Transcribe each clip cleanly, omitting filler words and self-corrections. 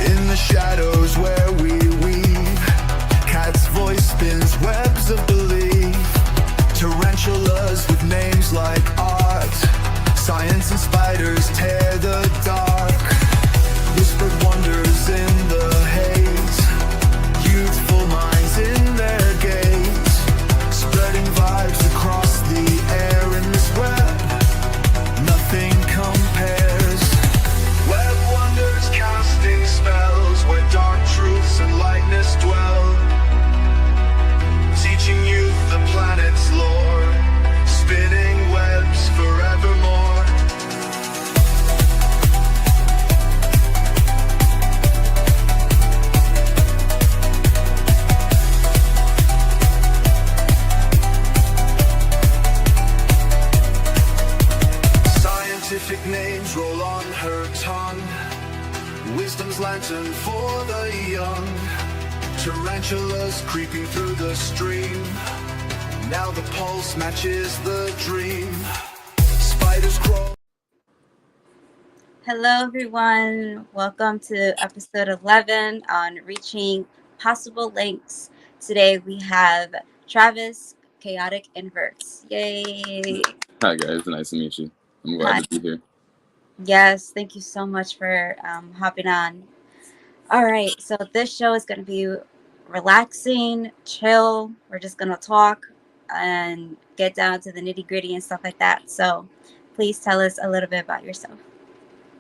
In the shadows where we weave, Kat's voice spins webs of belief. Tarantulas with names like art, science and spiders tear the dark. Whispered wonders in the haze, youthful minds in their gaze, spreading vibes across the air in this web. Nothing compares. Web wonders casting spells where dark truths and lightness dwell, teaching youth the planet's lore, spinning webs forevermore. Scientific names roll on her tongue, wisdom's lantern for the young. Tarantulas creeping through the stream, now the pulse matches the dream. Spiders crawl. Hello, everyone. Welcome to episode 11 on Reaching Possible Links. Today we have Travis, Chaotic Inverts. Yay! Hi guys, nice to meet you. I'm glad to be here. Yes, thank you so much for hopping on. All right, so this show is going to be relaxing, chill. We're just going to talk and get down to the nitty gritty and stuff like that. So please tell us a little bit about yourself.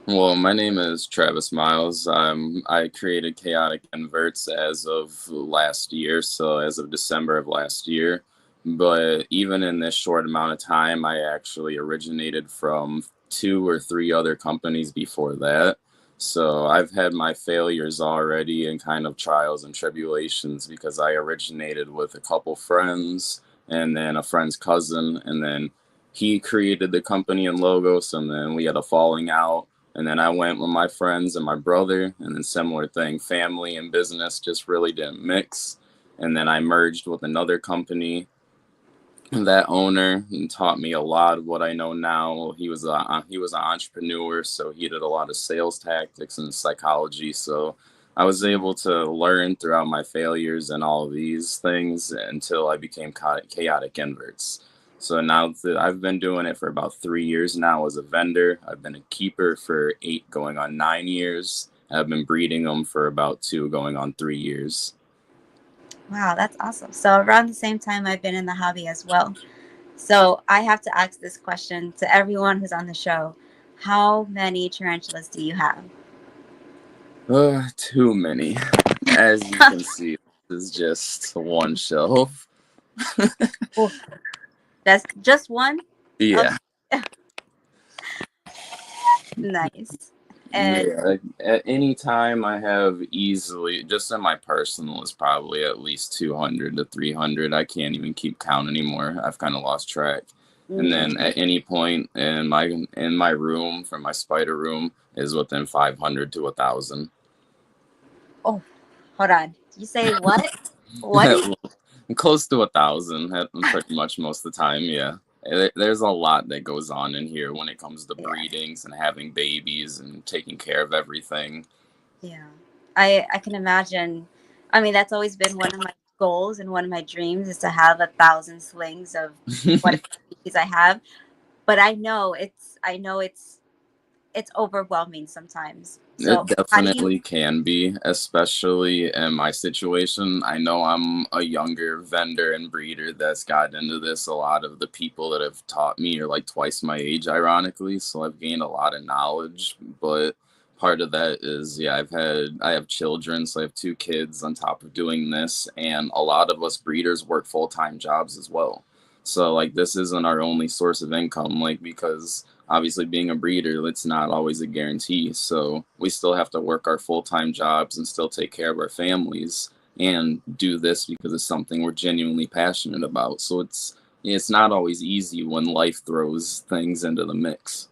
Well, my name is Travis Miles. I created Chaotic Inverts as of last year, so as of December of last year. But even in this short amount of time, I actually originated from 2 or 3 other companies before that. So I've had my failures already and kind of trials and tribulations because I originated with a couple friends and then a friend's cousin, and then he created the company and logos, and then we had a falling out. And then I went with my friends and my brother, and then similar thing, family and business just really didn't mix. And then I merged with another company. That owner taught me a lot of what I know now. He was an entrepreneur, so he did a lot of sales tactics and psychology. So I was able to learn throughout my failures and all of these things until I became Chaotic Inverts. So now I've been doing it for about 3 years now as a vendor. I've been a keeper for 8 going on 9 years. I've been breeding them for about 2 going on 3 years. Wow, that's awesome. So around the same time, I've been in the hobby as well. So I have to ask this question to everyone who's on the show. How many tarantulas do you have? Too many. As you can see, this is just one shelf. Oh, that's just one? Yeah. Okay. Nice. And yeah, at any time I have easily, just in my personal, is probably at least 200 to 300. I can't even keep count anymore. I've kind of lost track. And then at any point in my room, from my spider room, is within 500 to 1,000. Oh, hold on. You say what? What? Close to 1,000, pretty much most of the time. Yeah. There's a lot that goes on in here when it comes to breedings and having babies and taking care of everything. Yeah, I can imagine. I mean, that's always been one of my goals and one of my dreams is to have 1,000 slings of whatever species I have. But I know it's overwhelming sometimes. So it definitely can be, especially in my situation. I know I'm a younger vendor and breeder that's gotten into this. A lot of the people that have taught me are like twice my age, ironically. So I've gained a lot of knowledge, but part of that is, I have children, so I have 2 kids on top of doing this. And a lot of us breeders work full-time jobs as well. So like, this isn't our only source of income, like, because obviously being a breeder, it's not always a guarantee. So we still have to work our full-time jobs and still take care of our families and do this because it's something we're genuinely passionate about. So it's not always easy when life throws things into the mix.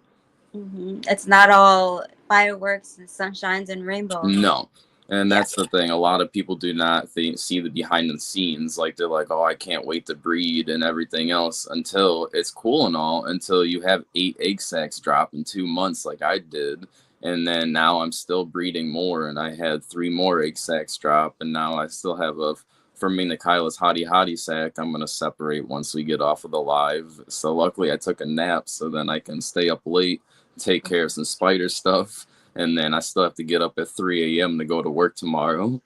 Mm-hmm. It's not all fireworks and sunshines and rainbows. No. And that's the thing. A lot of people do not see the behind the scenes. Like, they're like, oh, I can't wait to breed and everything else, until it's cool and all, until you have 8 egg sacs drop in 2 months like I did. And then now I'm still breeding more, and I had 3 more egg sacs drop, and now I still have a Formica-Kyla's Hottie Hottie sac I'm going to separate once we get off of the live. So luckily I took a nap so then I can stay up late, take care of some spider stuff, and then I still have to get up at 3 a.m. to go to work tomorrow.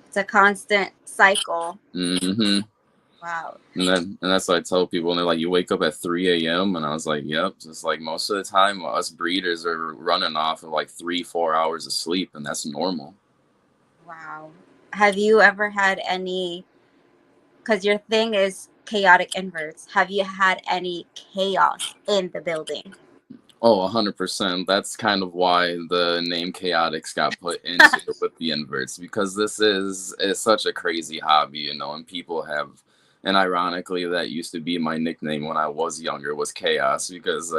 It's a constant cycle. Mm-hmm. Wow. And that's what I tell people, and they're like, you wake up at 3 a.m. And I was like, yep. Just like most of the time, us breeders are running off of like 3-4 hours of sleep, and that's normal. Wow. Have you ever had any, because your thing is chaotic inverts, have you had any chaos in the building? Oh, 100%. That's kind of why the name Chaotix got put into it with the inverts, because this is such a crazy hobby, you know, and people have, and ironically, that used to be my nickname when I was younger, was Chaos, because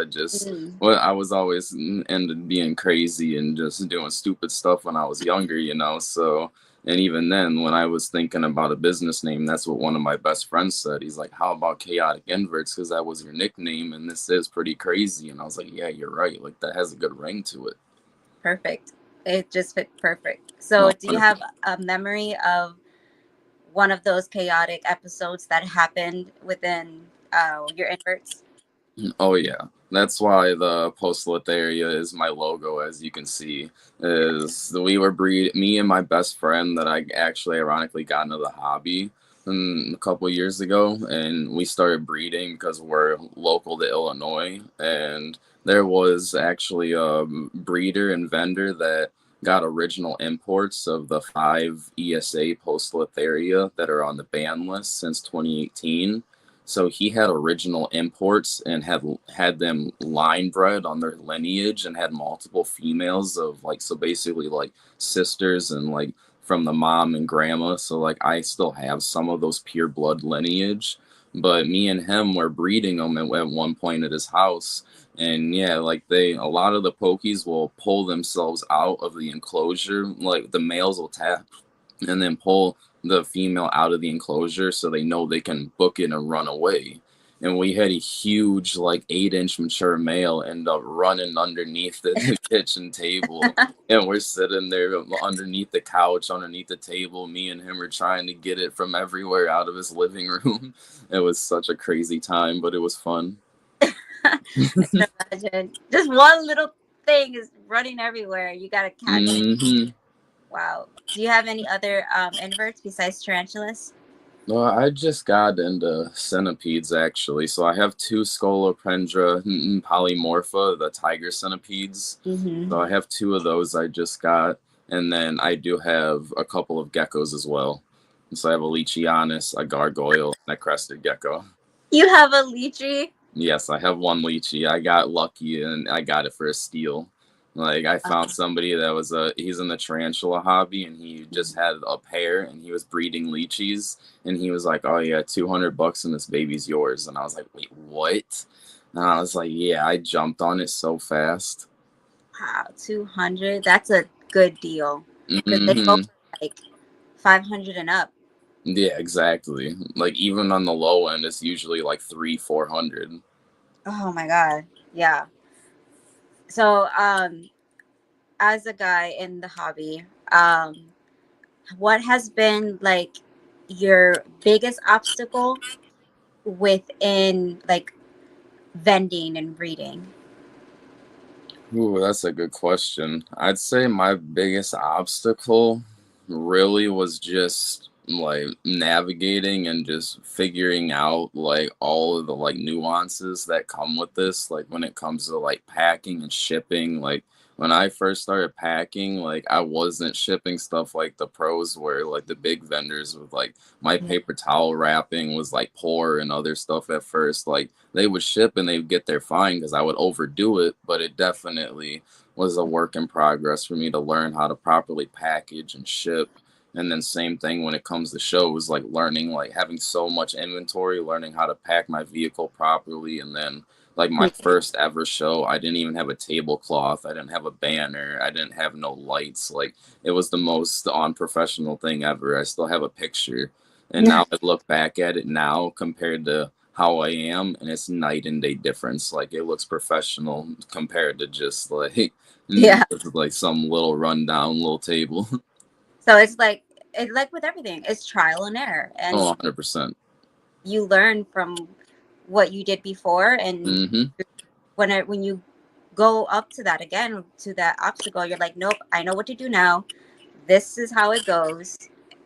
well, I was always into being crazy and just doing stupid stuff when I was younger, you know, so. And even then, when I was thinking about a business name, that's what one of my best friends said. He's like, how about Chaotic Inverts? Because that was your nickname, and this is pretty crazy. And I was like, yeah, you're right. Like, that has a good ring to it. Perfect. It just fit perfect. So do you have a memory of one of those chaotic episodes that happened within your inverts? Oh, yeah. That's why the Postulatheria is my logo, as you can see. Is we were me and my best friend that I actually ironically got into the hobby a couple years ago, and we started breeding because we're local to Illinois, and there was actually a breeder and vendor that got original imports of the 5 ESA Postulatheria that are on the ban list since 2018. So he had original imports and had them line bred on their lineage and had multiple females of like, so basically like sisters and like from the mom and grandma. So like I still have some of those pure blood lineage, but me and him were breeding them at one point at his house. And yeah, like a lot of the pokies will pull themselves out of the enclosure. Like the males will tap and then pull the female out of the enclosure so they know they can book it and run away. And we had a huge, like 8-inch mature male end up running underneath the kitchen table. And we're sitting there underneath the couch, underneath the table. Me and him are trying to get it from everywhere out of his living room. It was such a crazy time, but it was fun. I can imagine. Just one little thing is running everywhere. You got to catch it. Wow. Do you have any other inverts besides tarantulas? No, I just got into centipedes actually. So I have 2 Scolopendra polymorpha, the tiger centipedes. So I have 2 of those I just got. And then I do have a couple of geckos as well. So I have a Leachianus, a gargoyle, and a crested gecko. You have a lychee? Yes, I have 1 lychee. I got lucky and I got it for a steal. Like I found somebody that was he's in the tarantula hobby and he just had a pair and he was breeding lychees and he was like, oh yeah, $200 and this baby's yours. And I was like, wait, what? And I was like, yeah, I jumped on it so fast. Wow, 200. That's a good deal. Because they go like 500 and up. Yeah, exactly. Like even on the low end, it's usually like 300-400. Oh my god. Yeah. So, as a guy in the hobby, what has been like your biggest obstacle within like vending and breeding? Ooh, that's a good question. I'd say my biggest obstacle really was just like navigating and just figuring out like all of the like nuances that come with this, like when it comes to like packing and shipping. Like when I first started packing, like I wasn't shipping stuff like the pros were, like the big vendors with like my paper towel wrapping was like poor and other stuff at first. Like they would ship and they'd get there fine because I would overdo it, but it definitely was a work in progress for me to learn how to properly package and ship. And then same thing when it comes to shows, like learning, like having so much inventory, learning how to pack my vehicle properly. And then like my first ever show, I didn't even have a tablecloth. I didn't have a banner. I didn't have no lights. Like it was the most unprofessional thing ever. I still have a picture. And now I look back at it now compared to how I am, and it's night and day difference. Like it looks professional compared to just like Yeah. It's like some little rundown little table. So it's like with everything, it's trial and error, Oh, and 100%. you learn from what you did before, and Mm-hmm. when you go up to that again, to that obstacle, you're like, nope, I know what to do now. This is how it goes,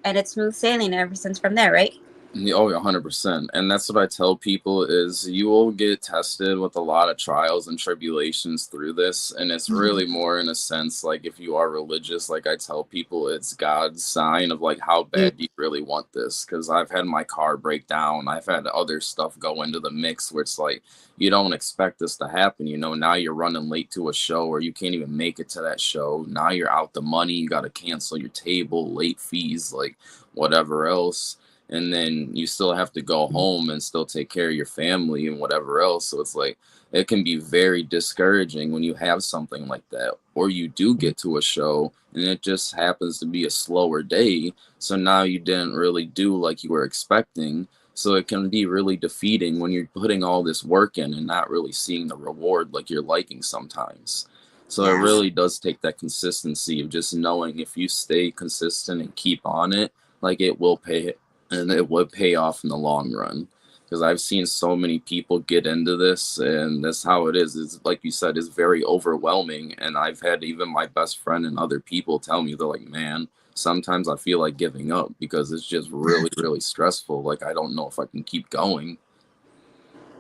and it's smooth sailing ever since from there, right? Oh, yeah, 100%. And that's what I tell people is you will get tested with a lot of trials and tribulations through this. And it's really more in a sense, like if you are religious, like I tell people, it's God's sign of like how Mm. bad do you really want this? Because I've had my car break down. I've had other stuff go into the mix where it's like, you don't expect this to happen. You know, now you're running late to a show or you can't even make it to that show. Now you're out the money. You got to cancel your table, late fees, like whatever else, and then you still have to go home and still take care of your family and whatever else. So it's like it can be very discouraging when you have something like that, or you do get to a show and it just happens to be a slower day. So now you didn't really do like you were expecting. So it can be really defeating when you're putting all this work in and not really seeing the reward like you're liking sometimes. So it Yeah. really does take that consistency of just knowing if you stay consistent and keep on it, like it will pay, and it would pay off in the long run. Because I've seen so many people get into this, and that's how it is. It's like you said, it's very overwhelming. And I've had even my best friend and other people tell me, they're like, man, sometimes I feel like giving up because it's just really, really stressful. Like, I don't know if I can keep going.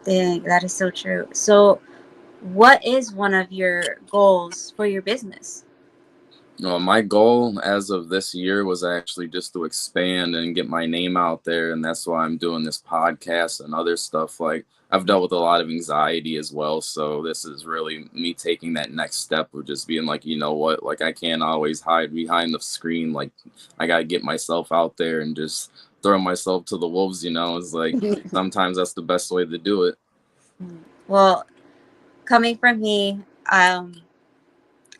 Dang, that is so true. So, what is one of your goals for your business? No, my goal as of this year was actually just to expand and get my name out there, and that's why I'm doing this podcast and other stuff. Like I've dealt with a lot of anxiety as well, so this is really me taking that next step of just being like, you know what, like I can't always hide behind the screen. Like I gotta get myself out there and just throw myself to the wolves. You know, it's like sometimes that's the best way to do it. Well, coming from me, I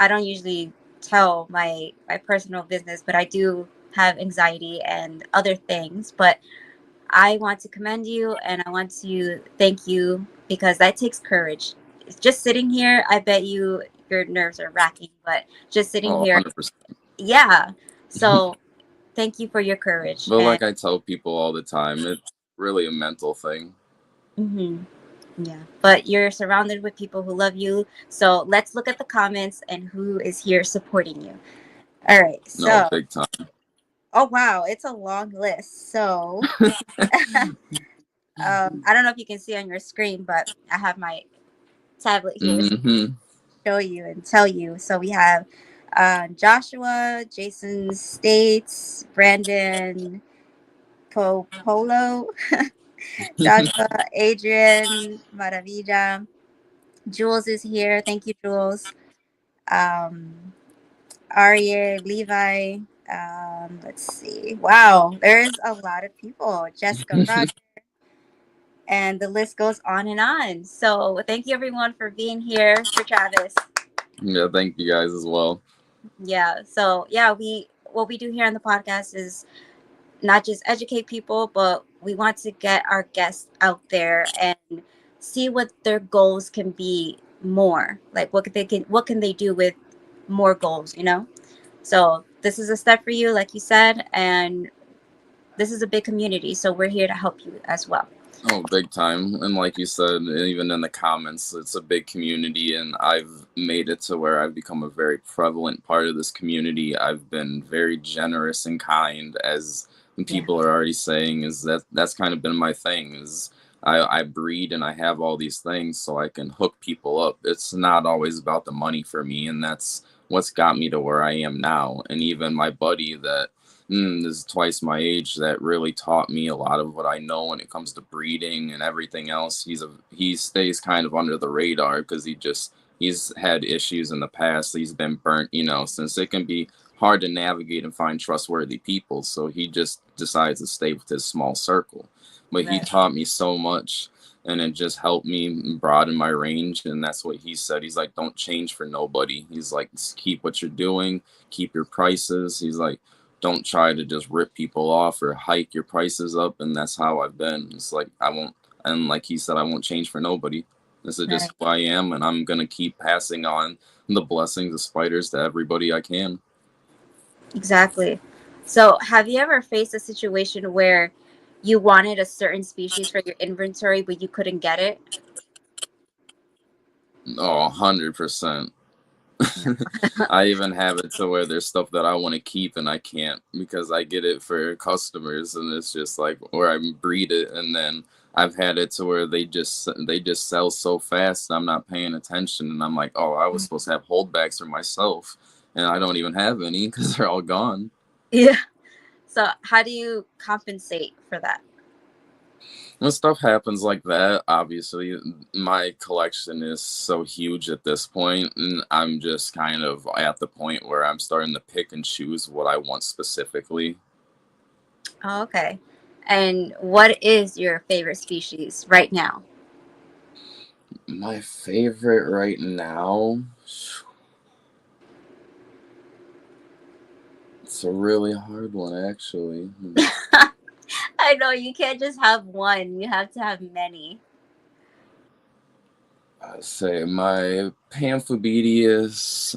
don't usually tell my personal business, but I do have anxiety and other things. But I want to commend you and I want to thank you because that takes courage. Just sitting here, I bet your nerves are racking, but just sitting Oh, here, 100%. yeah. So thank you for your courage. But And like I tell people all the time, it's really a mental thing. mhm, yeah, but you're surrounded with people who love you. So let's look at the comments and who is here supporting you. All right. No, So, big time. oh wow, it's a long list. So, I don't know if you can see on your screen, but I have my tablet here so Hmm. I can show you and tell you. So we have Joshua, Jason States, Brandon Polo, Joshua, Adrian, Maravilla. Jules is here. Thank you, Jules. Um, Arya, Levi. Let's see. Wow, there's a lot of people. Jessica, Roger, and the list goes on and on. So thank you everyone for being here for Travis. Yeah, thank you guys as well. Yeah. So yeah, we what we do here on the podcast is not just educate people, but we want to get our guests out there and see what their goals can be more. Like what can they do with more goals, you know? So this is a step for you, like you said, and this is a big community, so we're here to help you as well. Oh, big time. And like you said, even in the comments, it's a big community, and I've made it to where I've become a very prevalent part of this community. I've been very generous and kind, as Yeah. people are already saying, is that's kind of been my thing, is I breed and I have all these things so I can hook people up. It's not always about the money for me, and that's what's got me to where I am now. And even my buddy that is twice my age that really taught me a lot of what I know when it comes to breeding and everything else. He stays kind of under the radar because he's had issues in the past. He's been burnt, you know, since it can be hard to navigate and find trustworthy people. So he just decides to stay with his small circle. But he Right. taught me so much, and it just helped me broaden my range. And that's what he said. He's like, don't change for nobody. He's like, just keep what you're doing, keep your prices. He's like, don't try to just rip people off or hike your prices up. And that's how I've been. It's like I won't, and like he said, I won't change for nobody. This is Right. just who I am, and I'm gonna keep passing on the blessings of spiders to everybody I can. Exactly. So, have you ever faced a situation where you wanted a certain species for your inventory, but you couldn't get it? Oh, 100%. I even have it to where there's stuff that I want to keep and I can't because I get it for customers, and it's just like, or I breed it, and then I've had it to where they just sell so fast I'm not paying attention, and I'm like, oh, I was supposed to have holdbacks for myself, and I don't even have any because they're all gone. Yeah. So, how do you compensate for that? When stuff happens like that, obviously my collection is so huge at this point, and I'm just kind of at the point where I'm starting to pick and choose what I want specifically. Oh, okay. And what is your favorite species right now? My favorite right now, it's a really hard one actually. I know you can't just have one, you have to have many. I'd say my Pamphobedius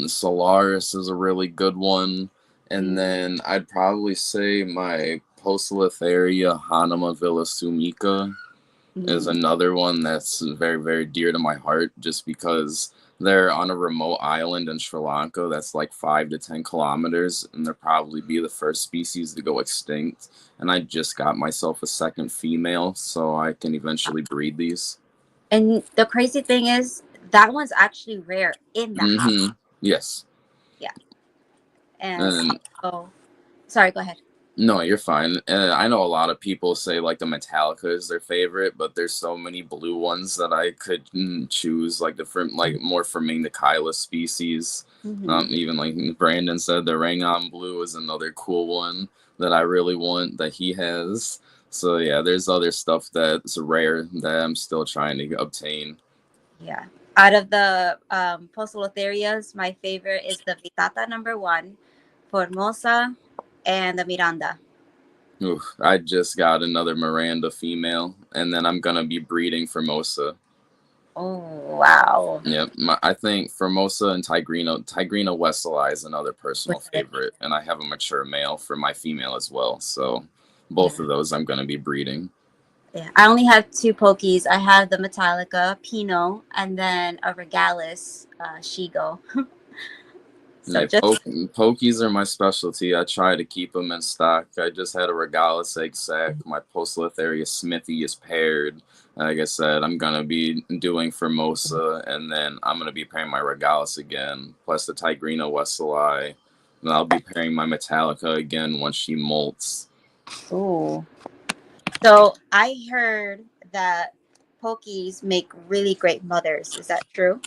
Solaris is a really good one, and Mm. then I'd probably say my Poecilotheria Hanama Sumica is Mm. another one that's very, very dear to my heart just because they're on a remote island in Sri Lanka that's like 5 to 10 kilometers, and they'll probably be the first species to go extinct. And I just got myself a second female so I can eventually breed these. And the crazy thing is, that one's actually rare in the house. Mm-hmm. Yes. Yeah. And And oh, sorry, go ahead. no, you're fine. I know a lot of people say like the Metallica is their favorite, but there's so many blue ones that I could choose, like the like more Kyla species. Hmm. Even like Brandon said, the Rangon Blue is another cool one that I really want that he has. So yeah, there's other stuff that's rare that I'm still trying to obtain. Yeah. Out of the Poecilotherias, my favorite is the Vitata number one, Formosa, and the Miranda. Oof, I just got another Miranda female, and then I'm gonna be breeding Formosa. Oh, wow. Yeah, I think Formosa and Tigrina Westeli is another personal favorite, and I have a mature male for my female as well. So Yeah. both of those I'm going to be breeding. Yeah. I only have two Pokies. I have the Metallica, Pinot, and then a Regalis, Shigo. So Yeah, just pokies are my specialty. I try to keep them in stock. I just had a Regalis egg sac. My Poecilotheria Smithy is paired. Like I said, I'm gonna be doing Formosa, and then I'm gonna be pairing my Regalis again, plus the Tigrina Westeli. And I'll be pairing my Metallica again once she molts. ooh. So I heard that Pokies make really great mothers. Is that true?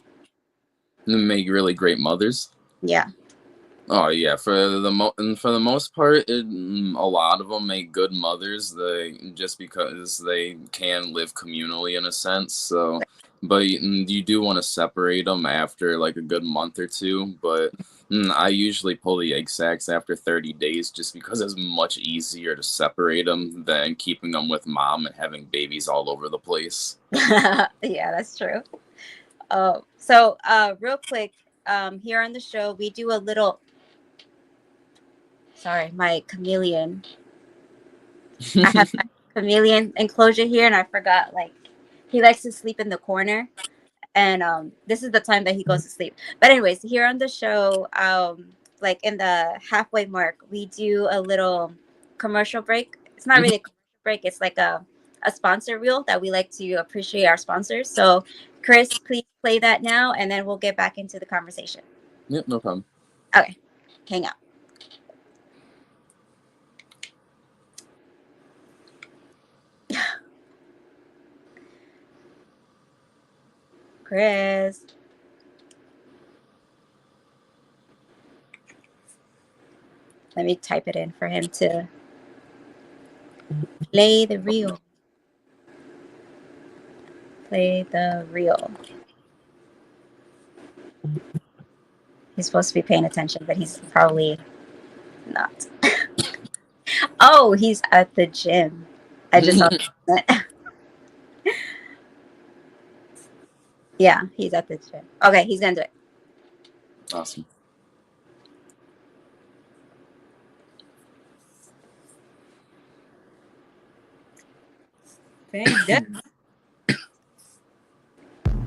They make really great mothers. Yeah. Oh yeah, for the most part, a lot of them make good mothers. They just because they can live communally in a sense. So, but you do want to separate them after like a good month or two. But I usually pull the egg sacs after 30 days, just because it's much easier to separate them than keeping them with mom and having babies all over the place. Yeah, that's true. So real quick, here on the show, we do a little. Sorry, my chameleon. I have my chameleon enclosure here, and I forgot. Like, he likes to sleep in the corner, and this is the time that he goes to sleep. But anyways, here on the show, like in the halfway mark, we do a little commercial break. It's not really a commercial break. It's like a sponsor reel that we like to appreciate our sponsors. So, Chris, please play that now, and then we'll get back into the conversation. Yep, no problem. Okay, hang out. Chris. Let me type it in for him to play the reel. Play the reel. He's supposed to be paying attention, but he's probably not. Oh, he's at the gym. I just saw that. Yeah, he's at the gym. Okay, he's gonna do it. Awesome. Thank you.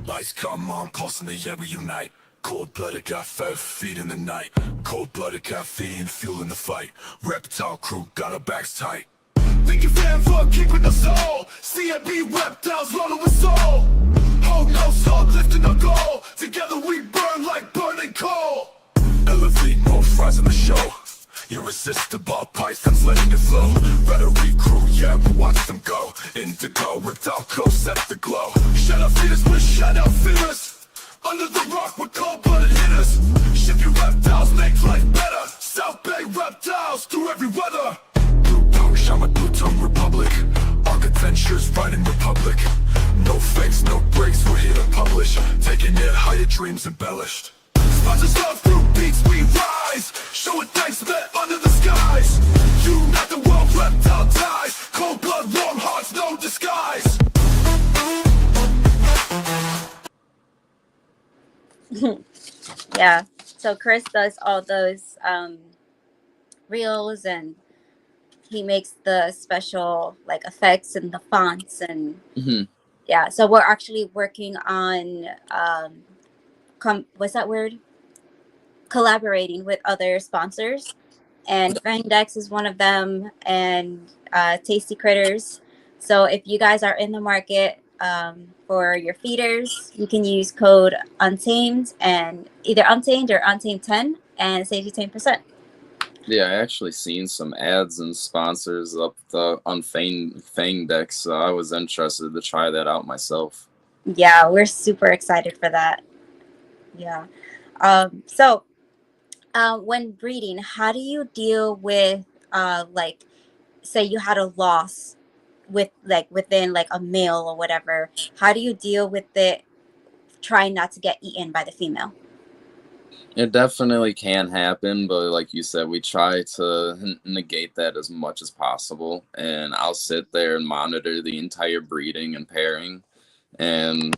Lights come on, pulse in the air, we unite. Cold-blooded, got 5 feet in the night. Cold-blooded, caffeine, fueling the fight. Reptile crew, got our backs tight. Thank you, fam, for keeping us all. CMB reptiles, rolling with soul. Hold no soul, lifting our goal. Together we burn like burning coal. Elevate, most rise in the show. Irresistible pythons letting it flow. Rhetoric crew, yeah, but watch them go. Indigo, reptile coast, set the glow. Shut up, feeders, with shut out fears. Under the rock with cold-blooded hitters. Ship your reptiles, make life better. South Bay reptiles, through every weather. Blue tongue, shaman, blue tongue republic. Arc adventures, riding republic. No fakes, no breaks, we're here to publish. Taking it higher, dreams embellished. Sponsors love through beats, we rise. Showing thanks to that under the skies. Unite the world, reptile ties. Cold blood, warm hearts, no disguise. Yeah. So Chris does all those reels, and he makes the special like effects and the fonts, and Hmm. yeah. So we're actually working on what's that word? Collaborating with other sponsors, and Fandex is one of them, and Tasty Critters. So if you guys are in the market for your feeders, you can use code Untamed, and either Untamed or Untamed 10, and it saves you 10%. Yeah, I actually seen some ads and sponsors up on Fang Deck, so I was interested to try that out myself. Yeah, we're super excited for that. Yeah. So when breeding, how do you deal with like, say you had a loss with like within like a male or whatever? How do you deal with it trying not to get eaten by the female? It definitely can happen, but like you said, we try to negate that as much as possible. And I'll sit there and monitor the entire breeding and pairing. And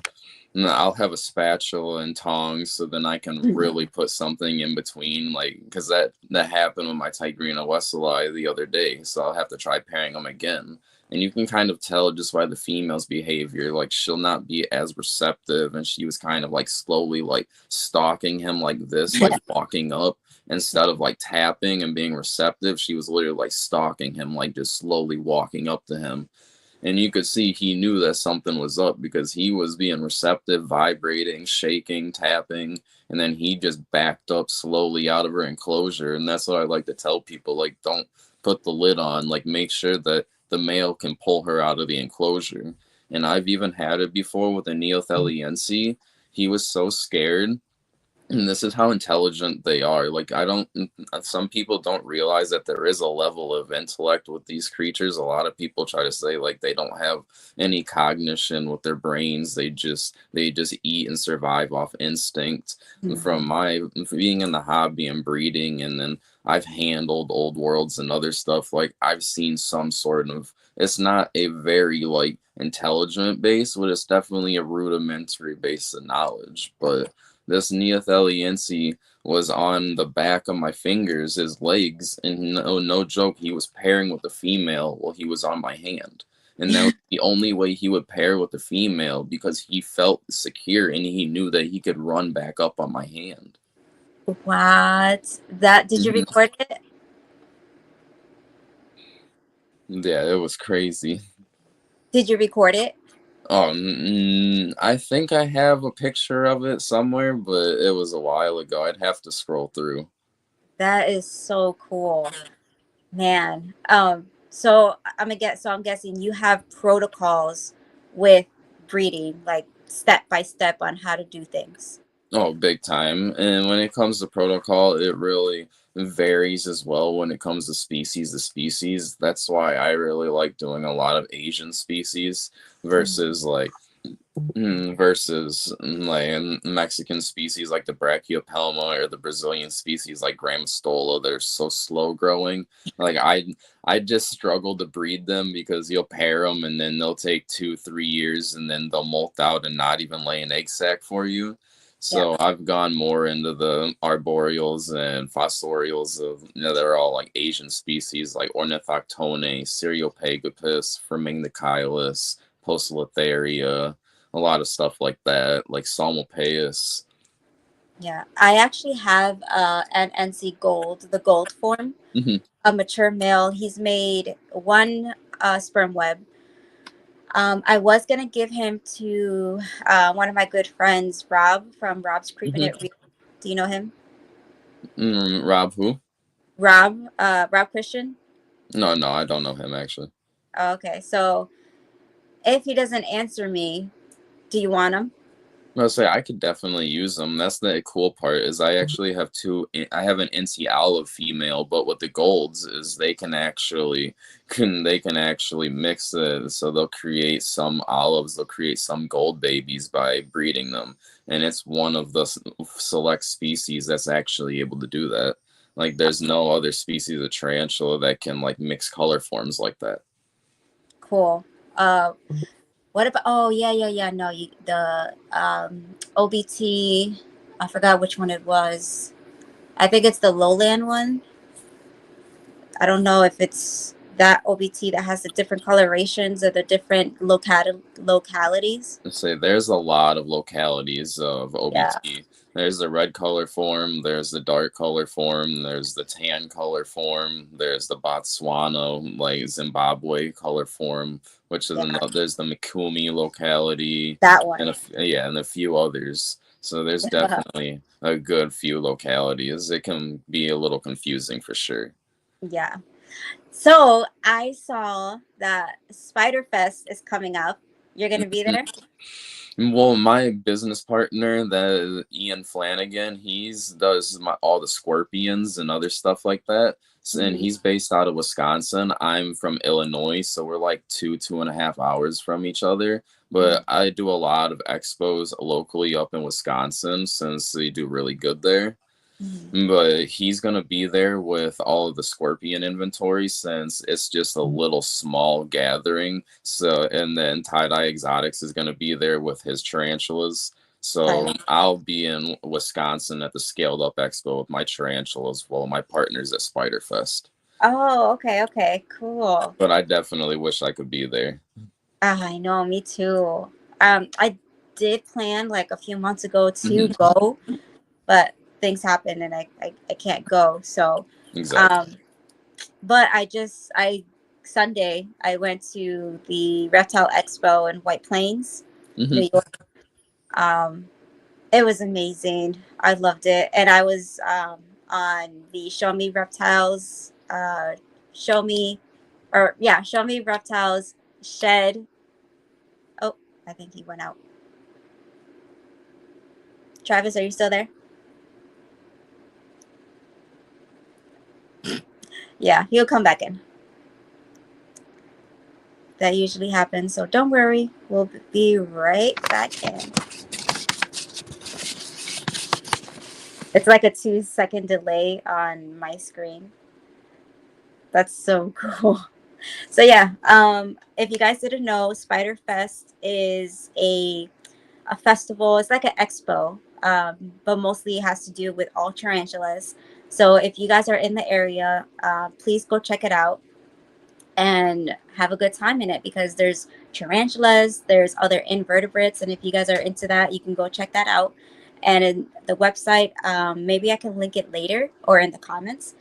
I'll have a spatula and tongs, so then I can really put something in between, like, because that happened with my Tigrina Wesselii the other day, so I'll have to try pairing them again. And you can kind of tell just by the female's behavior, like she'll not be as receptive, and she was kind of like slowly like stalking him like this, like walking up instead of like tapping and being receptive. She was literally like stalking him, like just slowly walking up to him. And you could see he knew that something was up because he was being receptive, vibrating, shaking, tapping, and then he just backed up slowly out of her enclosure. And that's what I like to tell people, like, don't put the lid on, like make sure that the male can pull her out of the enclosure. And I've even had it before with a Neotheliense. He was so scared, and this is how intelligent they are. Like, I don't, some people don't realize that there is a level of intellect with these creatures. A lot of people try to say like they don't have any cognition with their brains. They just eat and survive off instinct. From my being in the hobby and breeding, and then I've handled old worlds and other stuff, like I've seen some sort of, it's not a very like intelligent base, but it's definitely a rudimentary base of knowledge. But this Neotheliense was on the back of my fingers, his legs, and no joke, he was pairing with the female while he was on my hand. And that was the only way he would pair with the female, because he felt secure and he knew that he could run back up on my hand. What? That did you record it? Yeah, it was crazy. Did you record it? Oh, I think I have a picture of it somewhere, but it was a while ago. I'd have to scroll through. That is so cool, man. So I'm guessing you have protocols with breeding, like step by step on how to do things. Oh, big time. And when it comes to protocol, it really varies as well when it comes to species to species. That's why I really like doing a lot of Asian species versus like Versus like Mexican species like the Brachiopelma or the Brazilian species like Grammostola, they're so slow growing. Like I just struggle to breed them because you'll pair them and then they'll take 2-3 years and then they'll molt out and not even lay an egg sac for you. Yeah. So I've gone more into the arboreals and fossorials of, they're all like Asian species like Ornithoctone, Cereopagopus, Firmingdocylus, Poecilotheria, a lot of stuff like that, like Psalmopaeus. Yeah. I actually have an NC Gold, the gold form, Hmm. a mature male. He's made one sperm web. I was gonna give him to one of my good friends, Rob from Rob's Creeping Hmm. It Real. Do you know him? Rob who? Rob Christian. No, no, I don't know him actually. Oh, okay, so if he doesn't answer me, do you want him? I'll say I could definitely use them. That's the cool part is I actually have two. I have an NC olive female, but with the golds is they can actually mix it, so they'll create some olives. They'll create some gold babies by breeding them, and it's one of the select species that's actually able to do that. Like, there's no other species of tarantula that can like mix color forms like that. Cool. What about? Oh yeah, yeah, yeah. No, the OBT. I forgot which one it was. I think it's the lowland one. I don't know if it's that OBT that has the different colorations or the different localities. Say there's a lot of localities of Yeah, OBT. There's the red color form, there's the dark color form, there's the tan color form, there's the Botswana, like Zimbabwe color form, which is yeah, another. There's the Mikumi locality, that one. and yeah, and a few others. So there's definitely a good few localities. It can be a little confusing for sure. Yeah. So I saw that Spider Fest is coming up. You're gonna be there? Well, my business partner, that is Ian Flanagan, he's does all the scorpions and other stuff like that. And Mhm. he's based out of Wisconsin. I'm from Illinois, so we're like 2.5 hours from each other. Mhm. But I do a lot of expos locally up in Wisconsin since they do really good there. Mhm. But he's gonna be there with all of the scorpion inventory since it's just a little small gathering. So, and then Tie Dye Exotics is gonna be there with his tarantulas. Okay. So I'll be in Wisconsin at the Scaled Up Expo with my tarantulas while my partner's at Spiderfest. Oh, okay, okay, cool. But I definitely wish I could be there. Ah, I know, me too. I did plan like a few months ago to Hmm. go, but things happen and I can't go. So, Exactly. um, but I Sunday I went to the Reptile Expo in White Plains, Hmm. New York. Um, it was amazing. I loved it, and I was on the Show Me Reptiles, Show Me, or yeah, Show Me Reptiles shed. Oh, I think he went out. Travis, are you still there? Yeah, he'll come back in. That usually happens, so don't worry. We'll be right back in. It's like a 2 second delay on my screen. That's so cool. So yeah, if you guys didn't know, Spider Fest is a festival. It's like an expo, but mostly it has to do with all tarantulas. So if you guys are in the area, please go check it out and have a good time in it because there's tarantulas, there's other invertebrates, and if you guys are into that, you can go check that out. And in the website, maybe I can link it later or in the comments,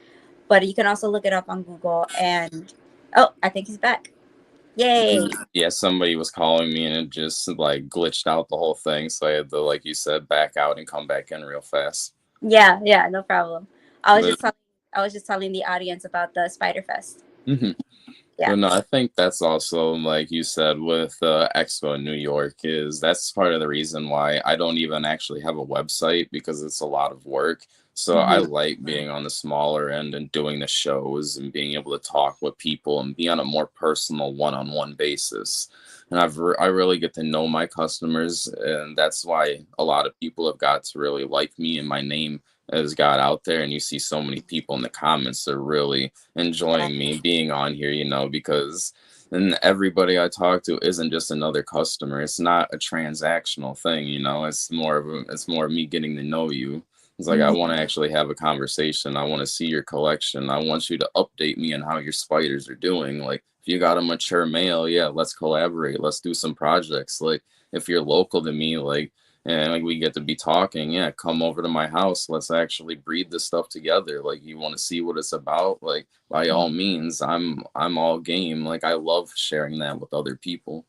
but you can also look it up on Google. And oh, I think he's back. Yay! Yeah, somebody was calling me and it just like glitched out the whole thing. So I had to, like you said, back out and come back in real fast. Yeah, yeah, no problem. I was But just telling, I was just telling the audience about the Spider Fest. mhm. Yeah. But no, I think that's also like you said with Expo in New York is that's part of the reason why I don't even actually have a website because it's a lot of work. So I Mhm. like being on the smaller end and doing the shows and being able to talk with people and be on a more personal one-on-one basis. and I really get to know my customers, and that's why a lot of people have got to really like me, and my name has got out there, and you see so many people in the comments that are really Yeah, enjoying me being on here, because and everybody I talk to isn't just another customer. It's not a transactional thing, it's more of me getting to know you. It's like I mhm, want to actually have a conversation. I want to see your collection. I want you to update me on how your spiders are doing. Like if you got a mature male, yeah, let's collaborate. Let's do some projects. Like if you're local to me, like and like we get to be talking, yeah, come over to my house. Let's actually breed this stuff together. Like you want to see what it's about, like by mhm. all means, I'm all game. Like I love sharing that with other people.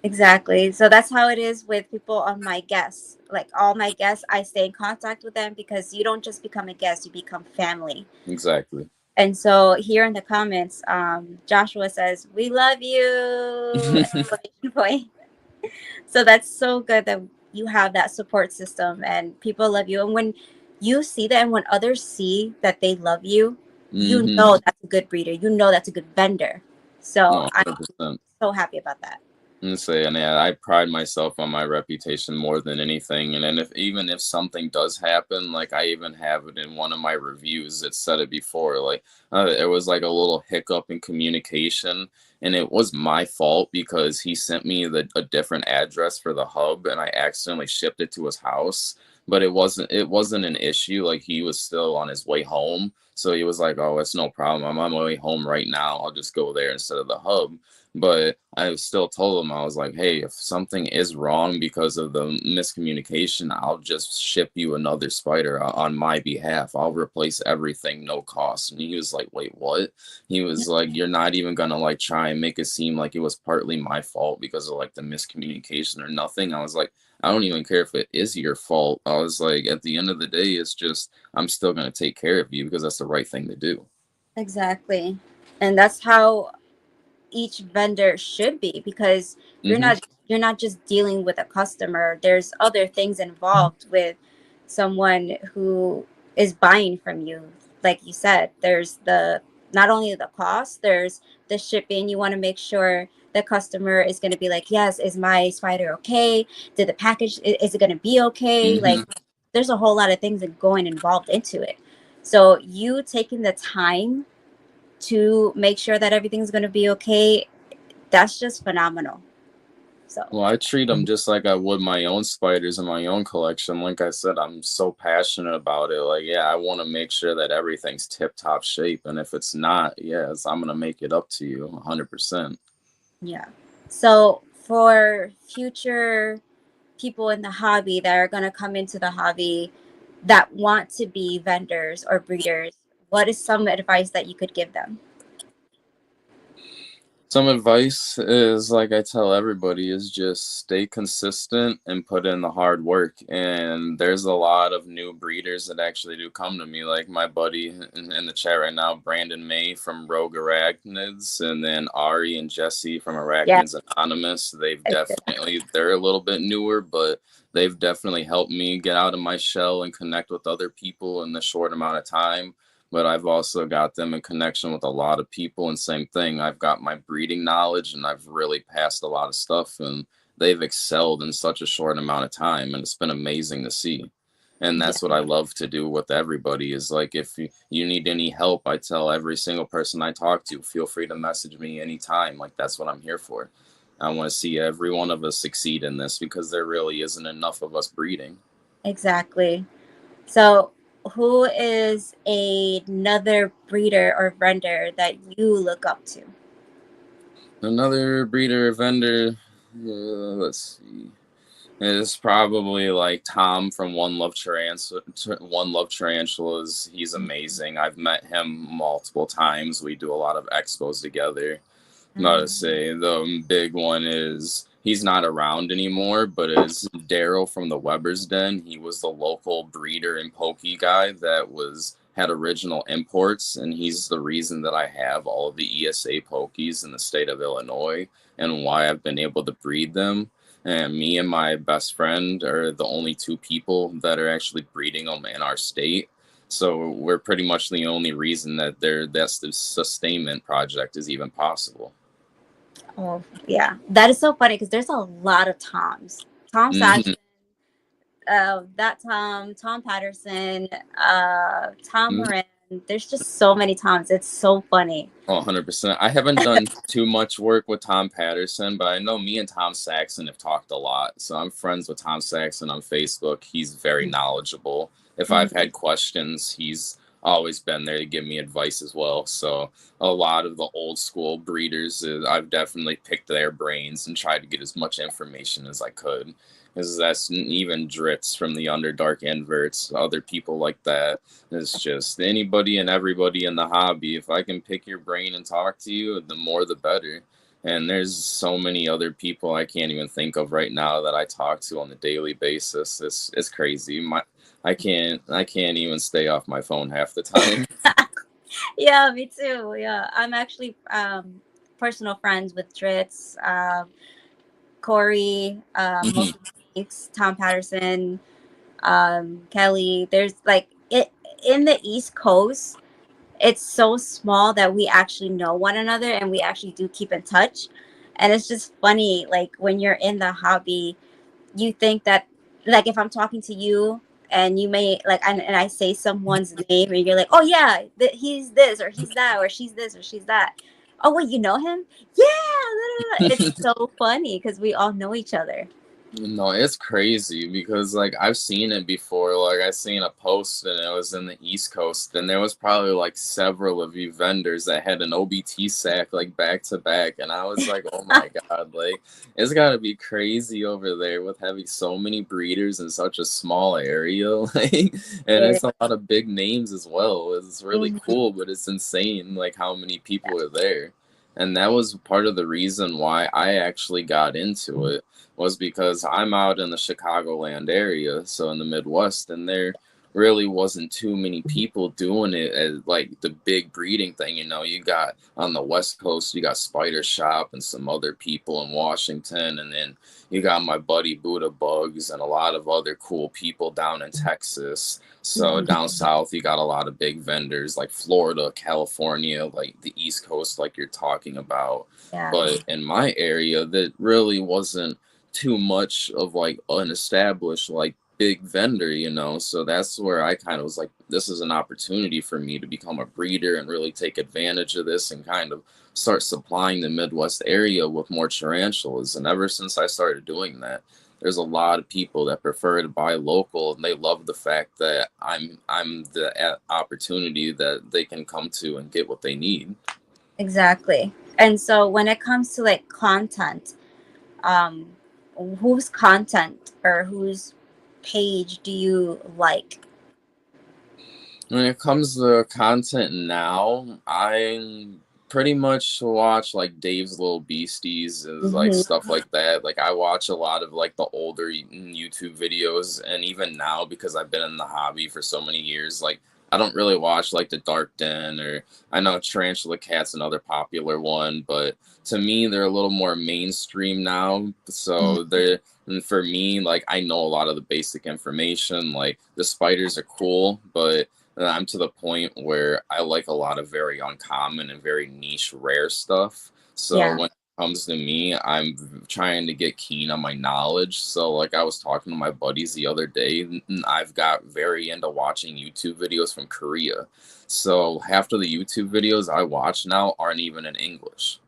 Exactly. So that's how it is with people on my guests. Like all my guests, I stay in contact with them because you don't just become a guest, you become family. Exactly. And so here in the comments, Joshua says, "We love you!" Exclamation point. So that's so good that you have that support system and people love you. And when you see that, and when others see that they love you, you Mm-hmm. know that's a good breeder. You know that's a good vendor. So No, I'm 100%. so happy about that. And say, and yeah, I pride myself on my reputation more than anything. And then if even if something does happen, like I even have it in one of my reviews, it said it before, like it was like a little hiccup in communication, and it was my fault because he sent me a different address for the hub, and I accidentally shipped it to his house. But it wasn't an issue. Like he was still on his way home, so he was like, "Oh, it's no problem. I'm on my way home right now. I'll just go there instead of the hub." But I still told him, I was like, hey, if something is wrong because of the miscommunication, I'll just ship you another spider on my behalf. I'll replace everything, no cost. And he was like, wait, what? He was like, you're not even gonna like try and make it seem like it was partly my fault because of like the miscommunication or nothing. I was like, I don't even care if it is your fault. I was like, at the end of the day, it's just I'm still gonna take care of you because that's the right thing to do. Exactly. And that's how each vendor should be, because Hmm. you're not just dealing with a customer. There's other things involved with someone who is buying from you. Like you said, there's the not only the cost, there's the shipping. You want to make sure the customer is going to be like, yes, is my spider okay? Did the package, is it going to be okay? Like Hmm. there's a whole lot of things that going involved into it. So you taking the time to make sure that everything's going to be okay, that's just phenomenal. So Well, I treat them just like I would my own spiders in my own collection. Like I said, I'm so passionate about it. Like, yeah, I want to make sure that everything's tip top shape. And if it's not, yes, I'm going to make it up to you 100%. yeah. So for future people in the hobby that are going to come into the hobby that want to be vendors or breeders, what is some advice that you could give them? Some advice is like I tell everybody is just stay consistent and put in the hard work. And there's a lot of new breeders that actually do come to me, like my buddy in the chat right now, Brandon May from Rogue Arachnids, and then Ari and Jesse from Yeah. Arachnids Anonymous. They're a little bit newer, but they've definitely helped me get out of my shell and connect with other people in the short amount of time. But I've also got them in connection with a lot of people, and same thing, I've got my breeding knowledge and I've really passed a lot of stuff, and they've excelled in such a short amount of time, and it's been amazing to see. And Yeah, that's what I love to do with everybody is like if you need any help, I tell every single person I talk to, feel free to message me anytime. Like that's what I'm here for. I want to see every one of us succeed in this because there really isn't enough of us breeding. exactly. So who is another breeder or vendor that you look up to? Another breeder vendor, let's see. It's probably like Tom from One Love Tarantulas. He's amazing. I've met him multiple times. We do a lot of expos together. Not to Mhm. say the big one is he's not around anymore, but is Daryl from the Weber's Den. He was the local breeder and pokey guy that had original imports, and he's the reason that I have all of the ESA pokies in the state of Illinois and why I've been able to breed them. And me and my best friend are the only two people that are actually breeding them in our state. So we're pretty much the only reason that that's the sustainment project is even possible. Oh, yeah. That is so funny because there's a lot of Toms. Tom Hmm. Saxon, that Tom Patterson, Tom Moran. There's just so many Toms. It's so funny. Oh, 100%. I haven't done too much work with Tom Patterson, but I know me and Tom Saxon have talked a lot. So I'm friends with Tom Saxon on Facebook. He's very knowledgeable. If I've Mhm. had questions, he's always been there to give me advice as well. So a lot of the old school breeders, I've definitely picked their brains and tried to get as much information as I could. Because that's even Dritz from the Underdark Inverts, other people like that. It's just anybody and everybody in the hobby. If I can pick your brain and talk to you, the more the better. And there's so many other people I can't even think of right now that I talk to on a daily basis. It's crazy. I can't even stay off my phone half the time. Yeah, me too. Yeah, I'm actually personal friends with Dritz, Corey, Mhm. most of the weeks, Tom Patterson, Kelly. There's like it in the East Coast. It's so small that we actually know one another and we actually do keep in touch. And it's just funny, like when you're in the hobby, you think that, like, if I'm talking to you and you may like, and I say someone's name and you're like, oh yeah, he's this or he's that or she's this or she's that. Oh wait, you know him? Yeah. Blah, blah, blah. It's so funny because we all know each other. No, it's crazy because like I've seen it before. Like I seen a post and it was in the East Coast, and there was probably like several of you vendors that had an OBT sack like back to back, and I was like, oh my god, like it's got to be crazy over there with having so many breeders in such a small area, like, and It it's a lot of big names as well. It's really is. cool, but it's insane like how many people are there, and that was part of the reason why I actually got into it was because I'm out in the Chicagoland area, so in the Midwest, and there really wasn't too many people doing it as like the big breeding thing. You got on the West Coast, you got Spider Shop and some other people in Washington, and then you got my buddy Buddha Bugs and a lot of other cool people down in Texas. So Mhm. down south, you got a lot of big vendors like Florida, California, like the East Coast, like you're talking about. Yeah, But in my area, that really wasn't too much of like an established like big vendor. So that's where I kind of was like, this is an opportunity for me to become a breeder and really take advantage of this and kind of start supplying the Midwest area with more tarantulas. And ever since I started doing that, there's a lot of people that prefer to buy local, and they love the fact that I'm the opportunity that they can come to and get what they need. exactly. And so when it comes to like content, um, whose content or whose page do you like? When it comes to content now, I pretty much watch like Dave's Little Beasties and like Mhm. stuff like that. Like I watch a lot of like the older YouTube videos, and even now because I've been in the hobby for so many years, like I don't really watch like the Dark Den, or I know Tarantula Cat's another popular one, but to me they're a little more mainstream now. So they're and for me, like I know a lot of the basic information. Like the spiders are cool, but and I'm to the point where I like a lot of very uncommon and very niche, rare stuff. So Yeah. when it comes to me, I'm trying to get keen on my knowledge. So, like, I was talking to my buddies the other day, and I've got very into watching YouTube videos from Korea. So, half of the YouTube videos I watch now aren't even in English.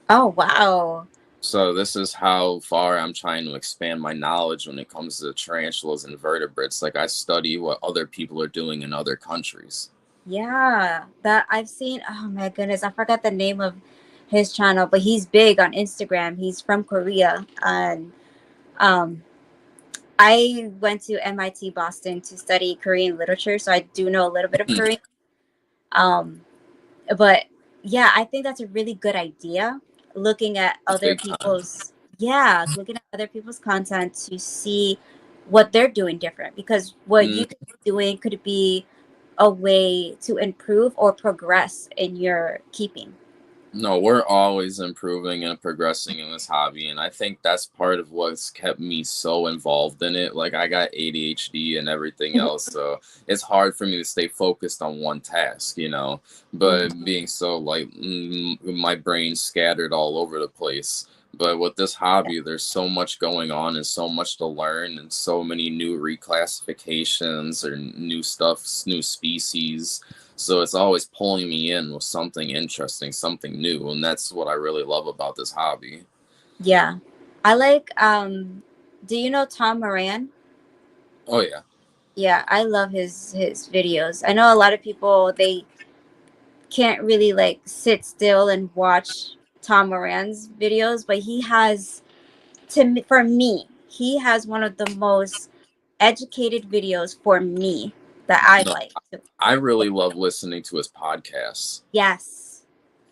Oh, wow. So this is how far I'm trying to expand my knowledge when it comes to tarantulas and vertebrates. Like I study what other people are doing in other countries. Yeah. That I've seen. Oh my goodness. I forgot the name of his channel, but he's big on Instagram. He's from Korea. And um I went to MIT Boston to study Korean literature, so I do know a little bit of Korean. Um but yeah, I think that's a really good idea, looking at other Big time. people's, yeah, looking at other people's content to see what they're doing different, because what Mm, you could be doing could be a way to improve or progress in your keeping. No, we're always improving and progressing in this hobby, and I think that's part of what's kept me so involved in it. Like I got ADHD and everything else, so it's hard for me to stay focused on one task, you know. But Mhm. being so like my brain's scattered all over the place. But with this hobby, there's so much going on and so much to learn and so many new reclassifications or new stuff, new species, so it's always pulling me in with something interesting, something new, and that's what I really love about this hobby. Yeah. I like do you know Tom Moran? Oh yeah. Yeah, I love his videos. I know a lot of people they can't really like sit still and watch Tom Moran's videos, but he has for me, he has one of the most educated videos for me that I No, like. I really love listening to his podcasts. Yes.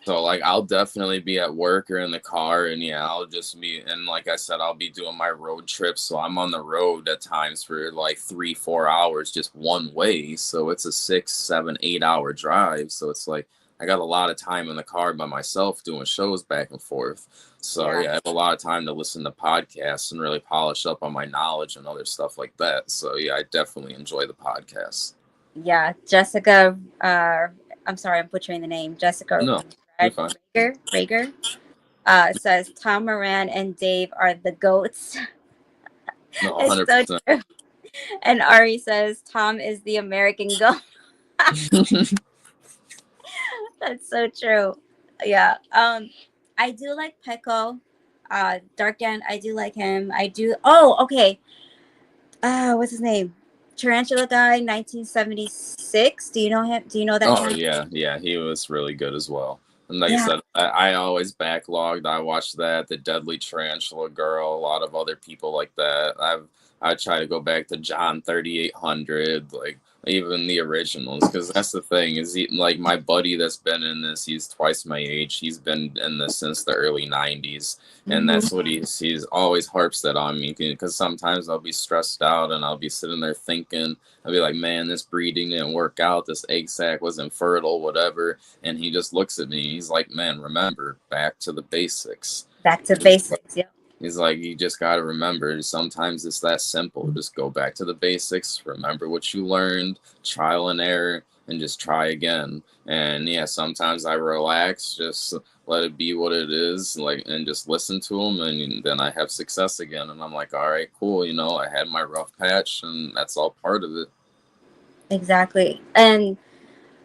So like I'll definitely be at work or in the car, and yeah, I'll just be, and like I said, I'll be doing my road trips. So I'm on the road at times for like 3, 4 hours just one way. So it's a 6, 7, 8 hour drive. So it's like I got a lot of time in the car by myself doing shows back and forth. So Yeah. yeah, I have a lot of time to listen to podcasts and really polish up on my knowledge and other stuff like that. So yeah, I definitely enjoy the podcasts. Yeah. Jessica I'm sorry, I'm butchering the name. Jessica No, you're fine. Rager says Tom Moran and Dave are the goats. No, It's so 100%. true. And Ari says Tom is the American goat. That's so true. Yeah. I do like Pecco. Dark Dan, I do like him. I do okay. What's his name? Tarantula guy, 1976. Do you know him? Do you know that Oh channel? yeah, yeah, he was really good as well. And like I Yeah. said, I always backlogged. I watched that, the Deadly Tarantula Girl, a lot of other people like that. I try to go back to John 3800, like even the originals, because that's the thing is like my buddy that's been in this. He's twice my age. He's been in this since the early '90s, and Hmm. that's what he's always harps that on me because sometimes I'll be stressed out and I'll be sitting there thinking. I'd be like, man, this breeding didn't work out. This egg sac was infertile, whatever. And he just looks at me. He's like, man, remember, back to the basics. Back to Just, basics. Yep. he's like, you just got to remember, sometimes it's that simple. Just go back to the basics, remember what you learned, trial and error, and just try again. And yeah, sometimes I relax, just let it be what it is, like, and just listen to them, and then I have success again. And I'm like, all right, cool. You know, I had my rough patch, and that's all part of it. Exactly. And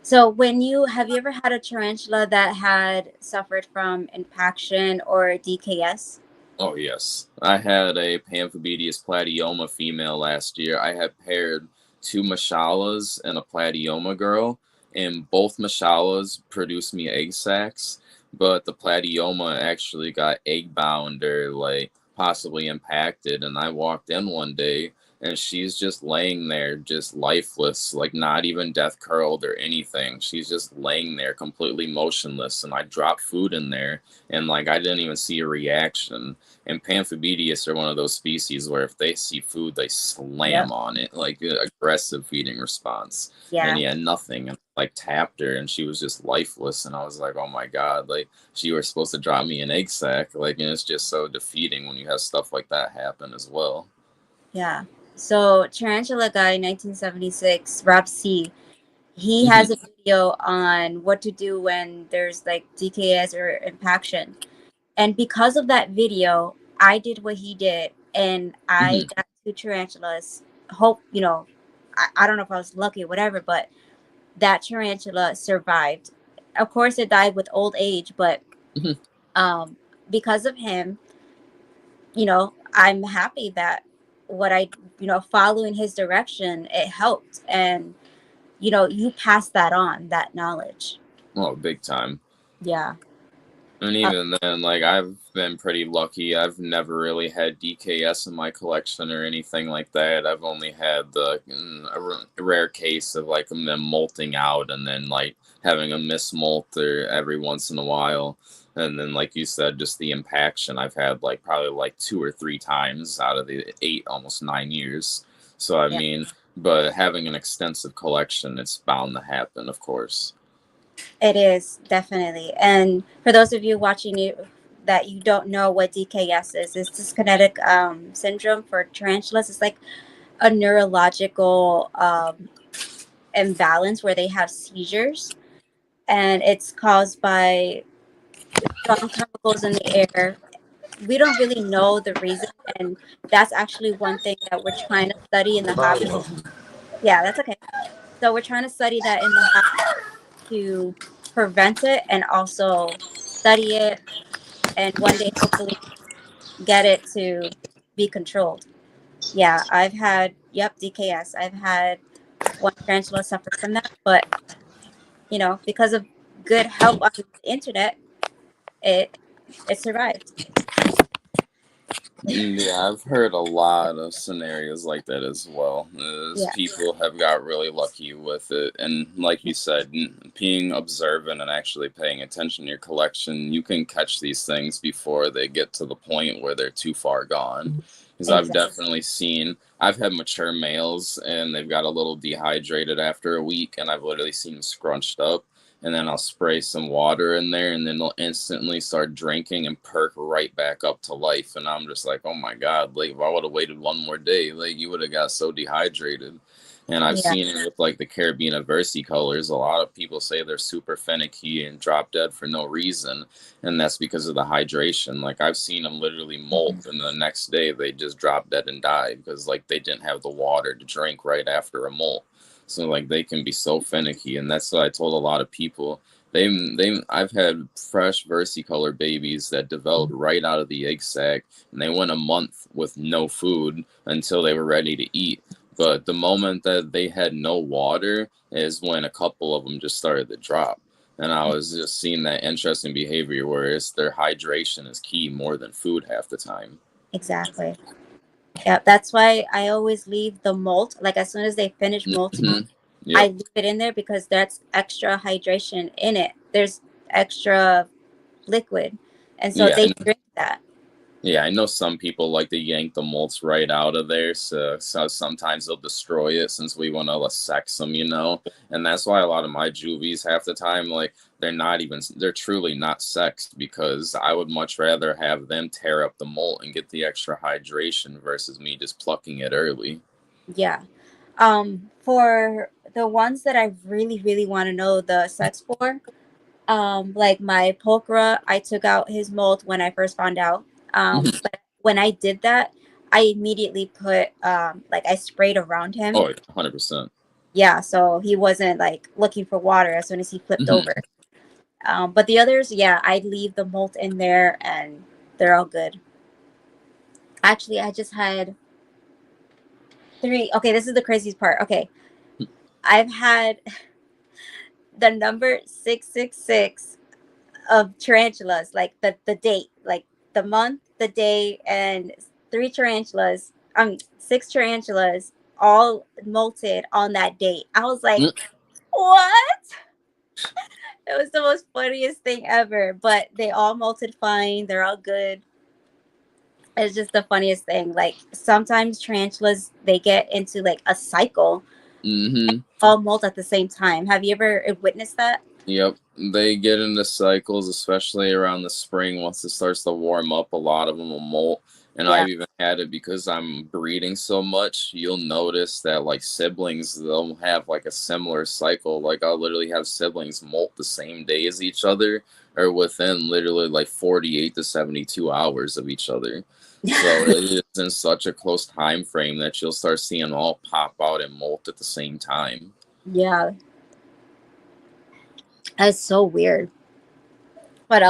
so when you have you ever had a tarantula that had suffered from impaction or DKS? Oh yes, I had a Pamphibedius platyoma female last year. I had paired two Mashalas and a platyoma girl, and both Mashalas produced me egg sacs, but the platyoma actually got egg bound or like possibly impacted. And I walked in one day, and she's just laying there, just lifeless, like not even death curled or anything. She's just laying there completely motionless, and I dropped food in there, and like I didn't even see a reaction. And Pamphibedius are one of those species where if they see food, they Yep. slam on it, like aggressive feeding response. And Yeah. yeah, nothing. And like tapped her, and she was just lifeless. And I was like, oh my god, like she was supposed to drop me an egg sac, like, and it's just so defeating when you have stuff like that happen as well. Yeah. So Tarantula Guy 1976, Rob C. He Hmm. has a video on what to do when there's like DKS or impaction. And because of that video, I did what he did and I Hmm. got two tarantulas. Hope, I don't know if I was lucky or whatever, but that tarantula survived. Of course it died with old age, but Hmm. um because of him, I'm happy that what I, following his direction, it helped. And, you pass that on, that knowledge. Oh, big time. Yeah. And Uh, even then, like I've been pretty lucky. I've never really had DKS in my collection or anything like that. I've only had a rare case of like them molting out and then like having a mismolt or every once in a while. And then, like you said, just the impaction I've had like probably like 2 or 3 times out of the 8, almost 9 years. So I yeah. mean, but having an extensive collection, it's bound to happen, of course. It is definitely. And for those of you watching you that you don't know what DKS is, it's dyskinetic syndrome for tarantulas. It's like a neurological imbalance where they have seizures, and it's caused by strong chemicals in the air. We don't really know the reason, and that's actually one thing that we're trying to study in the hobby. Yeah, that's okay. So we're trying to study that in the hobby to prevent it and also study it, and one day hopefully get it to be controlled. Yeah, I've had, yep, DKS. I've had one tarantula suffer from that, but because of good help on the internet, it it survived. Yeah, I've heard a lot of scenarios like that as well. As Yeah, people have got really lucky with it. And like you said, being observant and actually paying attention to your collection, you can catch these things before they get to the point where they're too far gone. Because I've exactly. definitely seen, I've had mature males and they've got a little dehydrated after a week, and I've literally seen them scrunched up, and then I'll spray some water in there, and then they'll instantly start drinking and perk right back up to life. And I'm just like, oh my God, like if I would have waited one more day, like you would have got so dehydrated. And I've Yeah, seen it with like the Caribbean versicolors. A lot of people say they're super finicky and drop dead for no reason, and that's because of the hydration. Like I've seen them literally molt, and the next day they just drop dead and die because like they didn't have the water to drink right after a molt. So like they can be so finicky, and that's what I told a lot of people. I've had fresh versicolor babies that developed right out of the egg sac, and they went a month with no food until they were ready to eat. But the moment that they had no water is when a couple of them just started to drop. And I was just seeing that interesting behavior where it's their hydration is key more than food half the time. exactly. Yeah, that's why I always leave the molt. Like as soon as they finish molting, Hmm. I Yep. leave it in there because that's extra hydration in it. There's extra liquid, and so Yeah. they drink that. Yeah, I know some people like to yank the molts right out of there, so sometimes they'll destroy it since we want to sex them, and that's why a lot of my juvies half the time, like they're truly not sexed, because I would much rather have them tear up the molt and get the extra hydration versus me just plucking it early. Yeah. For the ones that I really, really want to know the sex for, like my pulchra, I took out his molt when I first found out. But when I did that, I immediately put like I sprayed around him. Oh, 100%. Yeah, so he wasn't like looking for water as soon as he flipped Hmm. over. But the others, yeah, I'd leave the molt in there and they're all good. Actually, I just had three. Okay, this is the craziest part. Okay, I've had the number 666 of tarantulas, like the date, like the month, the day, and three tarantulas, six tarantulas all molted on that date. I was like, what? It was the most funniest thing ever. But they all molted fine. They're all good. It's just the funniest thing. Like sometimes tarantulas they get into like a cycle, Hmm. all molt at the same time. Have you ever witnessed that? Yep, they get into cycles, especially around the spring. Once it starts to warm up, a lot of them will molt. And Yeah. I've even had it because I'm breeding so much. You'll notice that like siblings, they'll have like a similar cycle. Like I'll literally have siblings molt the same day as each other, or within literally like 48 to 72 hours of each other. So it is in such a close time frame that you'll start seeing them all pop out and molt at the same time. Yeah, that's so weird. But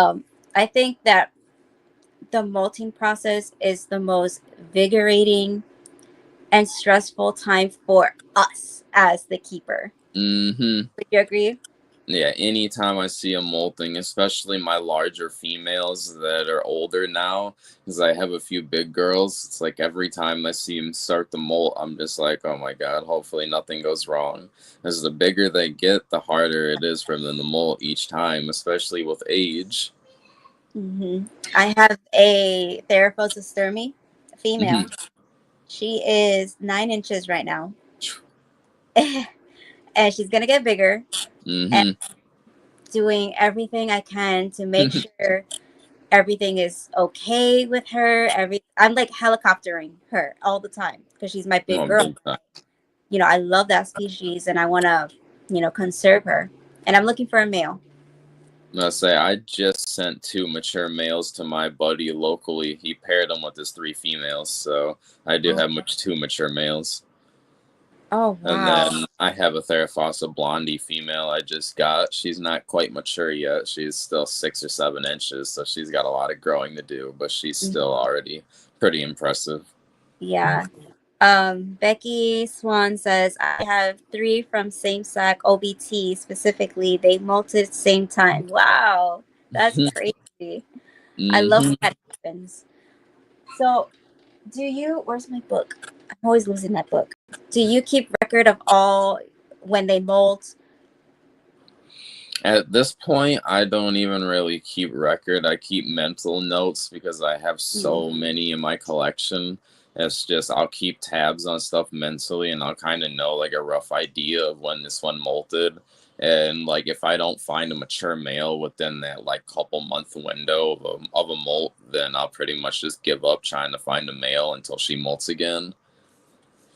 I think that the molting process is the most vigorating and stressful time for us as the keeper. Mm-hmm. Would you agree? Yeah, anytime I see a molting, especially my larger females that are older now, because I have a few big girls, it's like every time I see them start to molt, I'm just like, oh my God, hopefully nothing goes wrong. As the bigger they get, the harder it is for them to molt each time, especially with age. I have a Theraphosis female. Hmm. She is 9 inches right now, and she's gonna get bigger. And Hmm. doing everything I can to make sure everything is okay with her. I'm like helicoptering her all the time because she's my big Oh, girl. big time. You know, I love that species and I want to, you know, conserve her. And I'm looking for a male. I say I just sent 2 mature males to my buddy locally. He paired them with his 3 females, so I do have 2 mature males. Oh, And wow. then I have a Theraphosa blondie female I just got. She's not quite mature yet. She's still 6 or 7 inches, so she's got a lot of growing to do, but she's still already pretty impressive. Yeah. Becky Swan says, I have 3 from same sac OBT specifically. They molted at the same time. Wow. That's crazy. I love when Hmm. that happens. So, where's my book? I'm always losing that book. Do you keep record of all when they molt? At this point, I don't even really keep record. I keep mental notes because I have so many in my collection. It's just I'll keep tabs on stuff mentally, and I'll kind of know like a rough idea of when this one molted. And like if I don't find a mature male within that like couple month window of a molt, then I'll pretty much just give up trying to find a male until she molts again.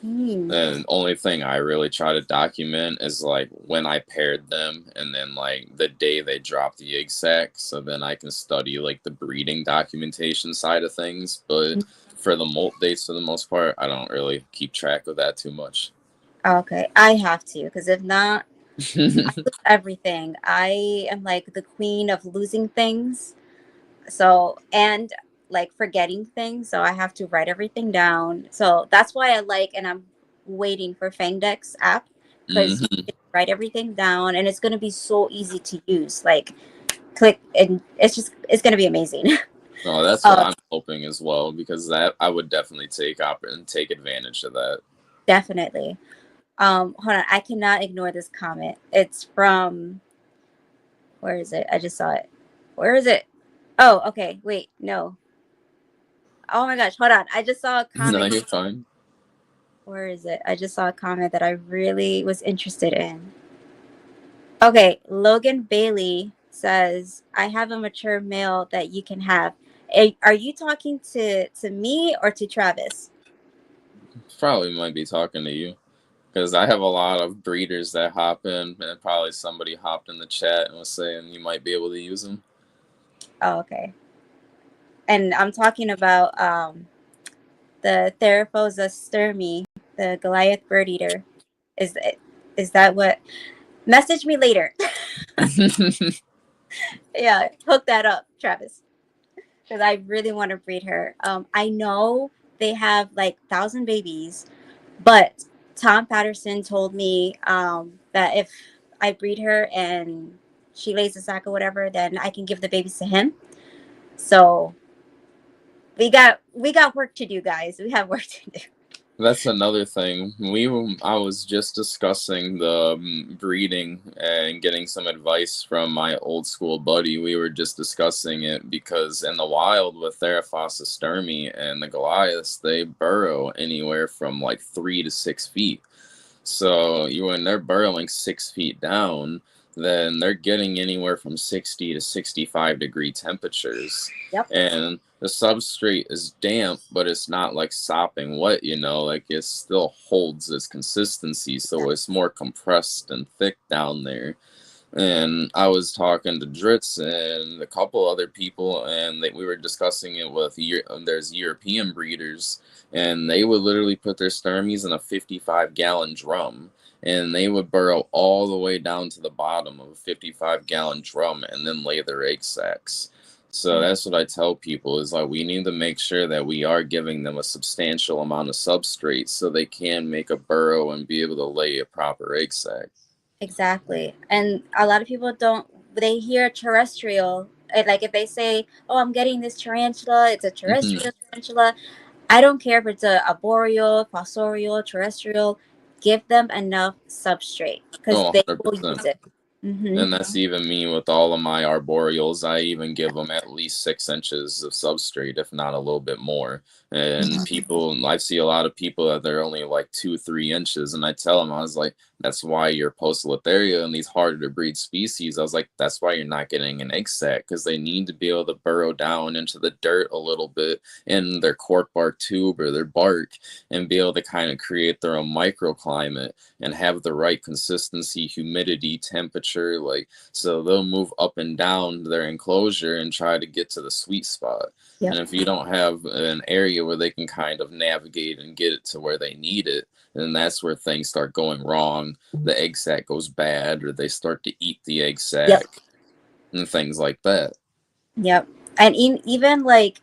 Mm. And only thing I really try to document is like when I paired them and then like the day they dropped the egg sac. So then I can study like the breeding documentation side of things. But for the molt dates for the most part, I don't really keep track of that too much. Okay, I have to because if not, I lose everything. I am like the queen of losing things. So, and like forgetting things. So I have to write everything down. So that's why I like, and I'm waiting for Fangdex app because you Hmm. can write everything down and it's going to be so easy to use. Like click and it's going to be amazing. Oh, that's what um, I'm hoping as well, because that I would definitely take advantage of that. definitely. Hold on. I cannot ignore this comment. It's from, where is it? I just saw it. Where is it? Oh, okay. Wait, no. Oh my gosh. Hold on. I just saw a No, comment. you're fine. Where is it? I just saw a comment that I really was interested in. Okay, Logan Bailey says, I have a mature male that you can have. Are you talking to me or to Travis? Probably might be talking to you. Because I have a lot of breeders that hop in, and probably somebody hopped in the chat and was saying you might be able to use them. Oh, okay. And I'm talking about the Theraphosa sturmi, the Goliath bird eater. Is is that what? Message me later. Yeah, hook that up, Travis, because I really want to breed her. I know they have like 1,000 babies, but Tom Patterson told me that if I breed her and she lays a sack or whatever, then I can give the babies to him. So we got work to do, guys. We have work to do. That's another thing. I was just discussing the breeding and getting some advice from my old school buddy. We were just discussing it because in the wild with Theraphosa sturmi and the Goliaths, they burrow anywhere from like 3 to 6 feet. So when they're burrowing 6 feet down, then they're getting anywhere from 60 to 65 degree temperatures. Yep. And the substrate is damp, but it's not like sopping wet, like it still holds its consistency. So it's more compressed and thick down there. And I was talking to Dritz and a couple other people, and we were discussing it with there's European breeders, and they would literally put their sturmies in a 55-gallon drum, and they would burrow all the way down to the bottom of a 55-gallon drum and then lay their egg sacs. So that's what I tell people is like we need to make sure that we are giving them a substantial amount of substrate so they can make a burrow and be able to lay a proper egg sac. Exactly. And a lot of people don't, they hear terrestrial. Like if they say, oh, I'm getting this tarantula, it's a terrestrial tarantula. I don't care if it's a boreal, fossorial, terrestrial. Give them enough substrate because Oh, they will 100%. use it. And Mm-hmm. that's even me with all of my arboreals. I even give them at least 6 inches of substrate, if not a little bit more. And people, I see a lot of people that they're only like 2, 3 inches. And I tell them, I was like, that's why your Poecilotheria and these harder to breed species, I was like, that's why you're not getting an egg sac, because they need to be able to burrow down into the dirt a little bit in their cork bark tube or their bark and be able to kind of create their own microclimate and have the right consistency, humidity, temperature, like, so they'll move up and down their enclosure and try to get to the sweet spot. Yep. And if you don't have an area where they can kind of navigate and get it to where they need it, then that's where things start going wrong. The egg sac goes bad, or they start to eat the egg sac, Yep. and things like that. Yep. And even like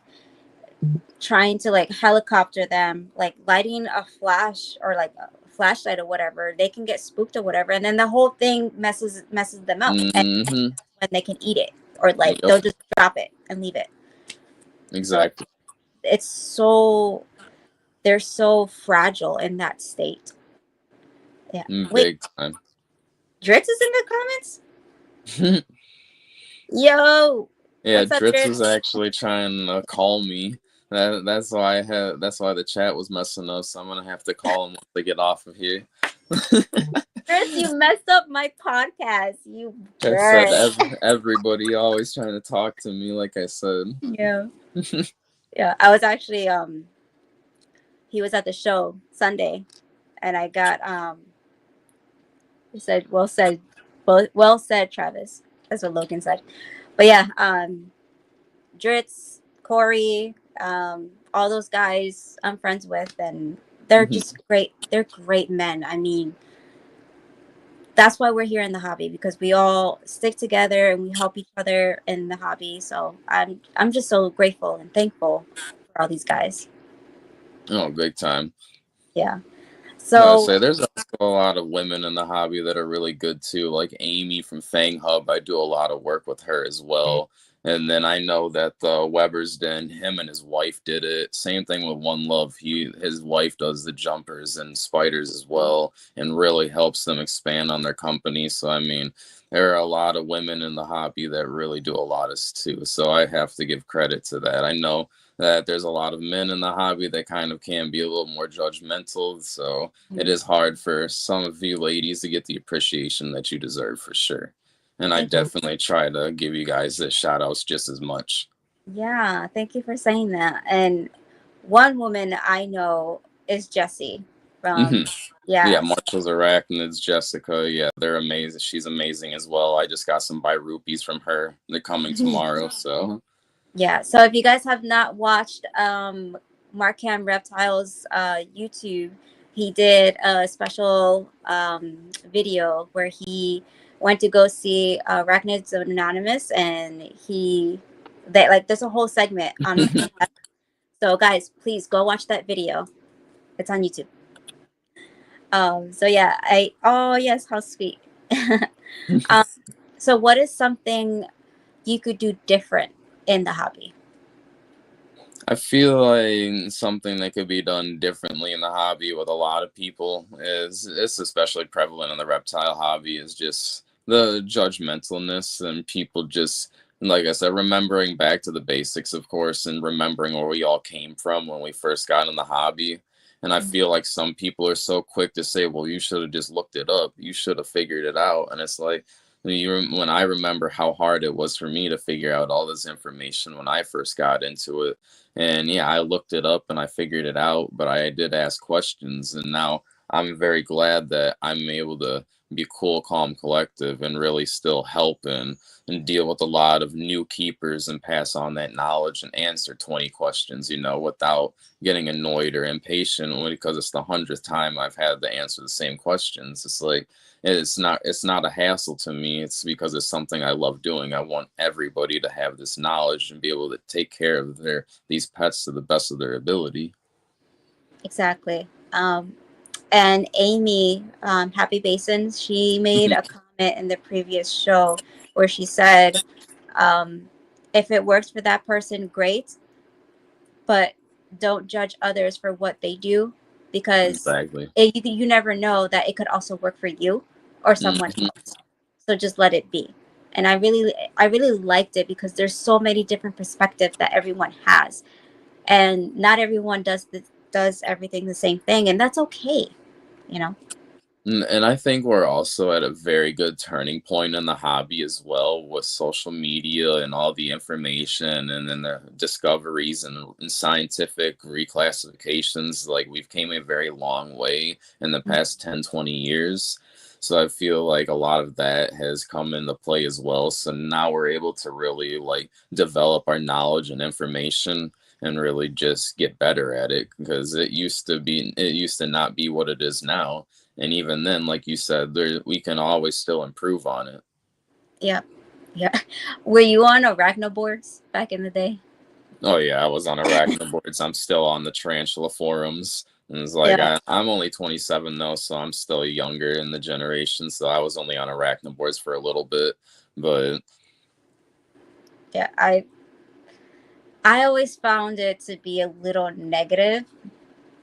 trying to like helicopter them, like lighting a flash or like a flashlight or whatever, they can get spooked or whatever, and then the whole thing messes them up. And Mm-hmm. when they can eat it, or like Yep. they'll just drop it and leave it. So Exactly. it's so, they're so fragile in that state. Yeah. Wait, Big time. Dritz is in the comments. Yo, Yeah, what's up, Dritz was Dritz? actually trying to call me. That's why that's why the chat was messing up. So I'm gonna have to call him once they get off of here. Dritz, you messed up my podcast. You I said jerk. everybody always trying to talk to me, like I said. Yeah. Yeah. I was actually he was at the show Sunday, and I got he said, well said, Travis. That's what Logan said. But yeah, Dritz, Corey, all those guys I'm friends with, and they're just great. They're great men. I mean, that's why we're here in the hobby, because we all stick together and we help each other in the hobby. So I'm just so grateful and thankful for all these guys. Oh, big time. Yeah. I So say there's also a lot of women in the hobby that are really good too, like Amy from Fang Hub. I do a lot of work with her as well. And then I know that the Weber's Den, him and his wife did it. Same thing with One Love. His wife does the jumpers and spiders as well, and really helps them expand on their company. So I mean, there are a lot of women in the hobby that really do a lot as too. So I have to give credit to that. I know that there's a lot of men in the hobby that kind of can be a little more judgmental. So it is hard for some of you ladies to get the appreciation that you deserve for sure. And I thank you. definitely try to give you guys the shout outs just as much. Yeah, thank you for saying that. And one woman I know is Jessie from, Hmm. Yeah, yes. Marshall's Arachnids, Jessica. Yeah, they're amazing. She's amazing as well. I just got some buy rupees from her. They're coming tomorrow. So Yeah. So if you guys have not watched Markham Reptiles YouTube, he did a special video where he went to go see Arachnids Anonymous, and there's a whole segment on that. So guys, please go watch that video. It's on YouTube. So yeah, oh yes, how sweet. um, so what is something you could do different in the hobby? I feel like something that could be done differently in the hobby with a lot of people is, it's especially prevalent in the reptile hobby, is just the judgmentalness and people just, like I said, remembering back to the basics, of course, and remembering where we all came from when we first got in the hobby. And I feel like some people are so quick to say, well, you should have just looked it up. You should have figured it out. And it's like, when I remember how hard it was for me to figure out all this information when I first got into it, and yeah, I looked it up and I figured it out, but I did ask questions. And now I'm very glad that I'm able to be cool, calm, collective, and really still help and deal with a lot of new keepers and pass on that knowledge and answer 20 questions, without getting annoyed or impatient because it's the 100th time I've had to answer the same questions. It's like, it's not a hassle to me. It's because it's something I love doing. I want everybody to have this knowledge and be able to take care of these pets to the best of their ability. Exactly. And Amy, Happy Basins, she made a comment in the previous show where she said, if it works for that person, great, but don't judge others for what they do, because Exactly. you never know that it could also work for you or someone Mhm. else. So just let it be. And I really liked it because there's so many different perspectives that everyone has, and not everyone does everything the same thing, and that's okay, you know. And I think we're also at a very good turning point in the hobby as well, with social media and all the information and then the discoveries and scientific reclassifications. Like, we've came a very long way in the past 10, 20 years. So I feel like a lot of that has come into play as well. So now we're able to really like develop our knowledge and information and really just get better at it, because it used to not be what it is now. And even then, like you said, we can always still improve on it. Yeah, yeah. Were you on arachno boards back in the day? Oh yeah, I was on arachnoboards. I'm still on the tarantula forums. And it's like Yeah, I'm only 27 though, so I'm still younger in the generation. So I was only on arachnoboards for a little bit, but yeah. I always found it to be a little negative,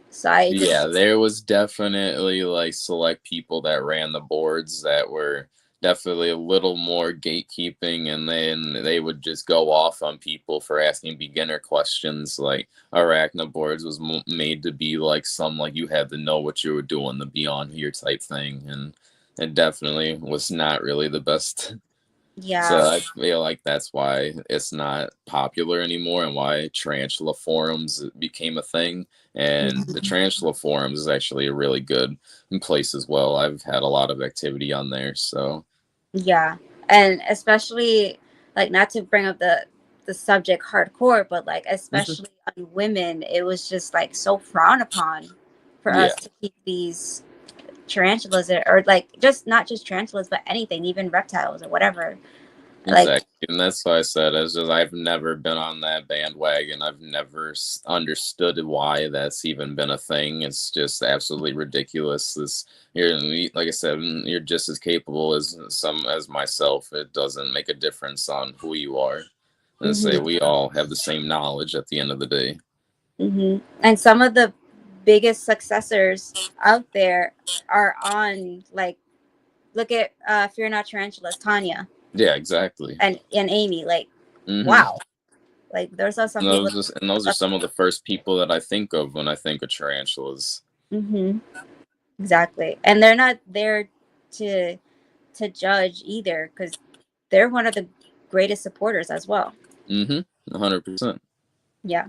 so I yeah, just. there was definitely like select people that ran the boards that were definitely a little more gatekeeping, and then they would just go off on people for asking beginner questions. Like Arachna boards was made to be like some like you had to know what you were doing to be on here type thing, and it definitely was not really the best. So Yeah. I feel like that's why it's not popular anymore and why tarantula forums became a thing. And the Mhm. tarantula forums is actually a really good place as well. I've had a lot of activity on there. So Yeah, and especially, like, not to bring up the subject hardcore, but like Mhm. especially on women, it was just like so frowned upon for Yeah, us to keep these tarantulas, or like just not just tarantulas, but anything, even reptiles or whatever. Like, exactly. And that's why I said it's just I've never been on that bandwagon. I've never understood why that's even been a thing. It's just absolutely ridiculous. This you're like I said, you're just as capable as some as myself. It doesn't make a difference on who you are. And say hmm we all have the same knowledge at the end of the day. and some of the biggest successors out there are on, like, look at Fear Not Tarantulas, Tanya Yeah, exactly. and Amy. Like, Hmm. wow, like there's also some And people. those are some of the first people that I think of when I think of tarantulas. Mm-hmm. Exactly. And they're not there to judge either, because they're one of the greatest supporters as well. Mm-hmm. 100%. Yeah.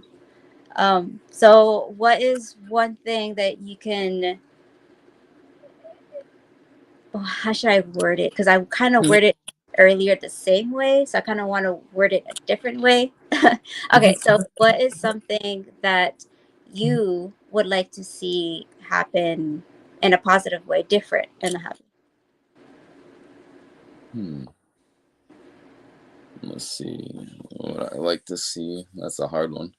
So what is one thing that you can, oh, how should I word it? Because I kind of worded it earlier the same way, so I kind of want to word it a different way. Okay, so what is something that you would like to see happen in a positive way, different in the hobby? Hmm. Let's see what I like to see. That's a hard one.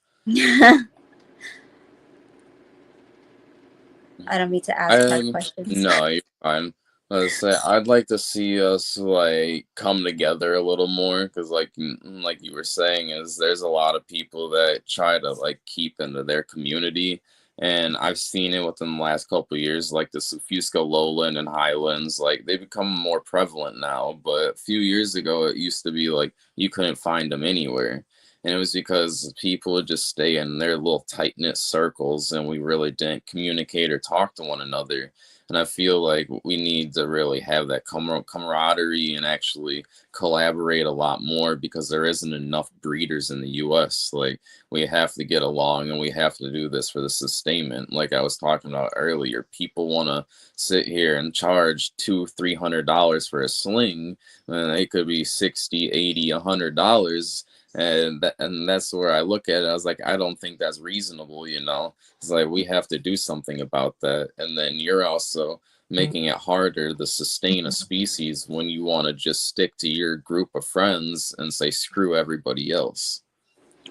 I don't mean to ask hard I questions. No, you're fine. Let's say I'd like to see us like come together a little more, because like you were saying, is there's a lot of people that try to like keep into their community, and I've seen it within the last couple of years, like the Fusco Lowland and Highlands, like they become more prevalent now. But a few years ago, it used to be like you couldn't find them anywhere. And it was because people would just stay in their little tight knit circles, and we really didn't communicate or talk to one another. And I feel like we need to really have that camaraderie and actually collaborate a lot more, because there isn't enough breeders in the US. Like, we have to get along and we have to do this for the sustainment. Like I was talking about earlier, people want to sit here and charge $200-300 for a sling, and it could be 60, 80, $100. And that's where I look at it. I was like, I don't think that's reasonable, you know. It's like we have to do something about that. And then you're also making it harder to sustain a species when you want to just stick to your group of friends and say screw everybody else.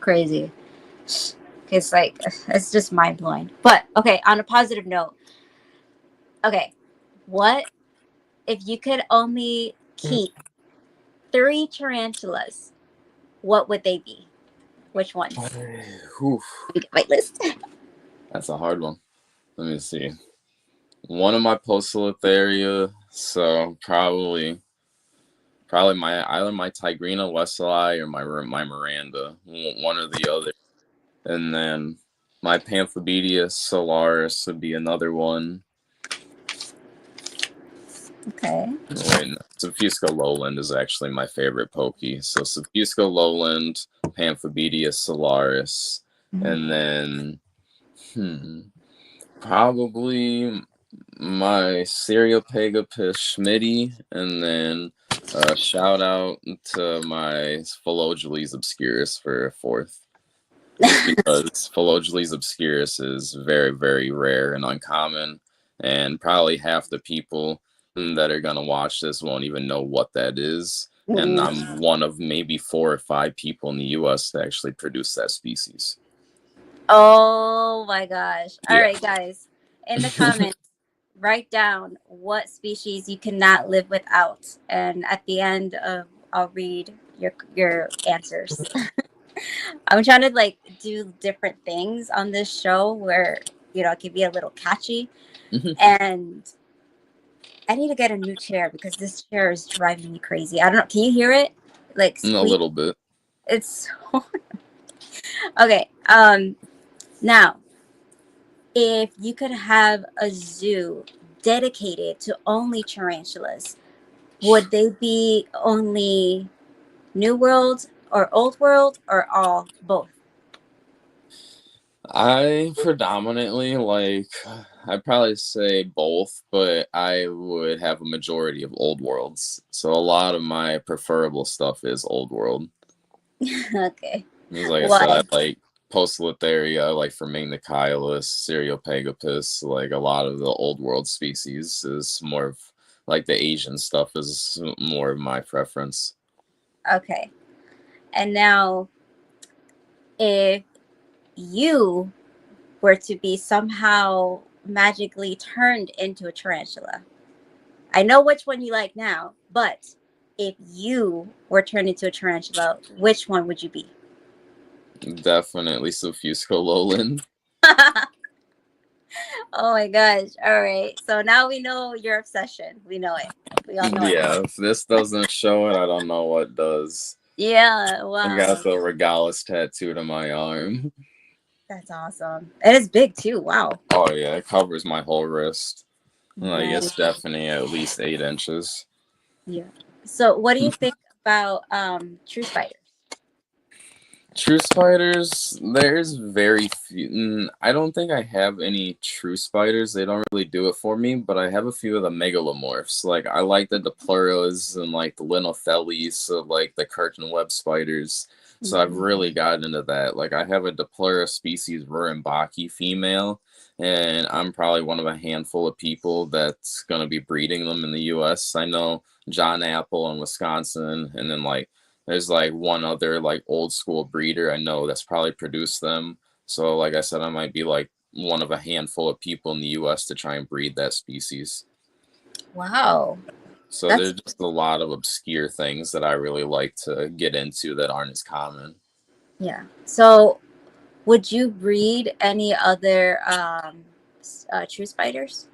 Crazy. It's like, it's just mind blowing. But okay, on a positive note, okay, what if you could only keep three tarantulas? What would they be? Which ones? Whew, Let me get my list. that's a hard one. Let me see. One of my Poecilotheria, so probably Probably either my Tigrina Wesselii or my Miranda, one or the other. And then my Panthobedia Solaris would be another one. Okay. Wait, no. Sufusco Lowland is actually my favorite Pokey. So Sufusco Lowland, Panthobedia Solaris, and then probably my Cereopagapus Schmitty, and then shout out to my Phylogilles Obscurus for a fourth. Just because Phylogilles Obscurus is very, very rare and uncommon, and probably half the people that are going to watch this won't even know what that is. And I'm one of maybe 4 or 5 people in the US to actually produce that species. Oh my gosh. All Yeah. right, guys. In the comments, write down what species you cannot live without. And at the end of I'll read your answers. I'm trying to like do different things on this show where it can be a little catchy. And I need to get a new chair because this chair is driving me crazy. I don't know. Can you hear it? Like squeak? A little bit. It's so okay. Now, if you could have a zoo dedicated to only tarantulas, would they be only New World or Old World or all both? I predominantly I'd probably say both, but I would have a majority of Old Worlds. So a lot of my preferable stuff is Old World. Okay. Like I said, I like Poecilotheria, like Formignacaulus, Cereopagapus, like a lot of the Old World species is more of like the Asian stuff is more of my preference. Okay. And now, if you were to be somehow magically turned into a tarantula, I know which one you like now, but if you were turned into a tarantula, which one would you be? Definitely Sufusco Lowland. Oh my gosh. All right. So now we know your obsession. We know it. We all know it. If this doesn't show it, I don't know what does. Yeah. Wow. I got the Regalis tattooed on my arm. That's awesome. It is big too. Wow. Oh yeah, it covers my whole wrist. Like Nice. it's definitely at least 8 inches. Yeah. So what do you think about true spiders? True spiders, there's very few. I don't think I have any true spiders. They don't really do it for me, but I have a few of the megalomorphs. Like I like the Dipluras and like the Linofelis, so like the curtain web spiders. So I've really gotten into that. Like I have a Diplura species Rurimbaki female, and I'm probably one of a handful of people that's gonna be breeding them in the US. I know John Apple in Wisconsin, and then like there's like one other like old school breeder I know that's probably produced them. So like I said, I might be like one of a handful of people in the US to try and breed that species. Wow. So there's just a lot of obscure things that I really like to get into that aren't as common. Yeah. So would you breed any other true spiders?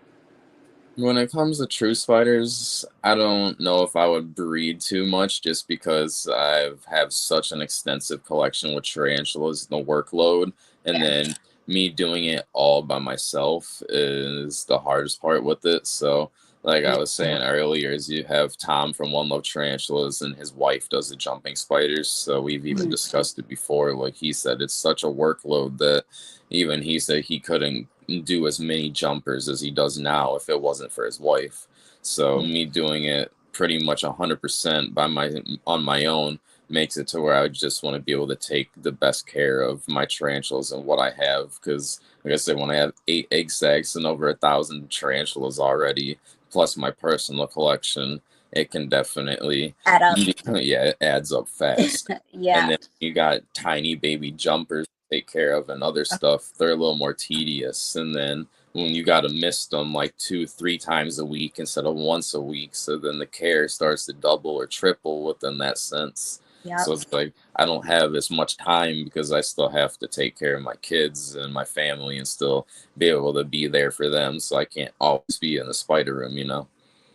When it comes to true spiders, I don't know if I would breed too much just because I have such an extensive collection with tarantulas, the workload, and then me doing it all by myself is the hardest part with it. So like I was saying earlier, is you have Tom from One Love Tarantulas and his wife does the jumping spiders. So we've even discussed it before. Like he said, it's such a workload that even he said he couldn't do as many jumpers as he does now if it wasn't for his wife. So me doing it pretty much 100% on my own makes it to where I just want to be able to take the best care of my tarantulas and what I have. Because like I said, when I have 8 egg sacs and over 1,000 tarantulas already, plus my personal collection, it can definitely add up. Yeah, it adds up fast. Yeah. And then you got tiny baby jumpers to take care of and other stuff. They're a little more tedious. And then when you got to mist them like 2-3 times a week instead of once a week, so then the care starts to double or triple within that sense. Yep. So it's like I don't have as much time because I still have to take care of my kids and my family and still be able to be there for them. So I can't always be in the spider room, you know?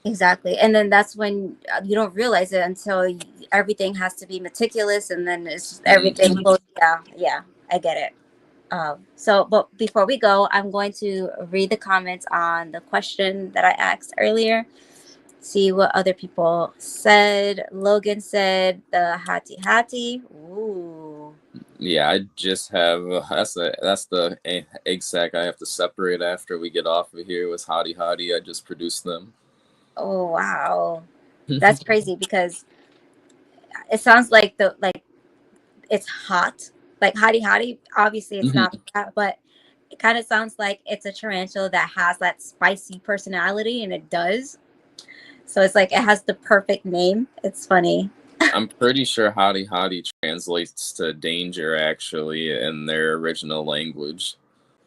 Exactly. And then that's when you don't realize it until everything has to be meticulous, and then it's just everything Mhm. goes. Yeah, yeah, I get it. But before we go, I'm going to read the comments on the question that I asked earlier. See what other people said. Logan said the hati hati. Ooh. Yeah, I just have that's the egg sack I have to separate after we get off of here. Was hottie hottie. I just produced them. Oh wow. That's crazy because it sounds like it's hot. Like hottie hottie. Obviously it's Mhm. not that, but it kind of sounds like it's a tarantula that has that spicy personality, and it does. So it's like it has the perfect name. It's funny. I'm pretty sure hottie hottie translates to danger actually in their original language.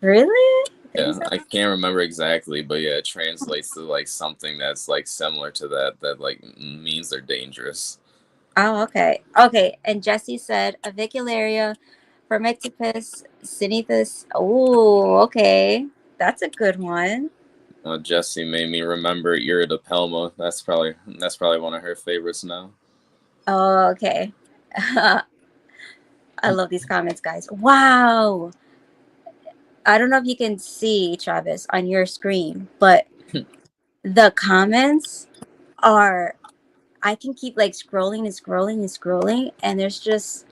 Really? Think Yeah, so? I can't remember exactly, but yeah, it translates to like something that's like similar to that like means they're dangerous. Oh, okay. Okay. And Jesse said avicularia, Formictopus, Sinethus. Oh, okay. That's a good one. Jesse made me remember Iridopelma. That's probably one of her favorites now. Oh, okay. I love these comments, guys. Wow. I don't know if you can see, Travis, on your screen, but the comments are, I can keep like scrolling and scrolling and scrolling, and there's just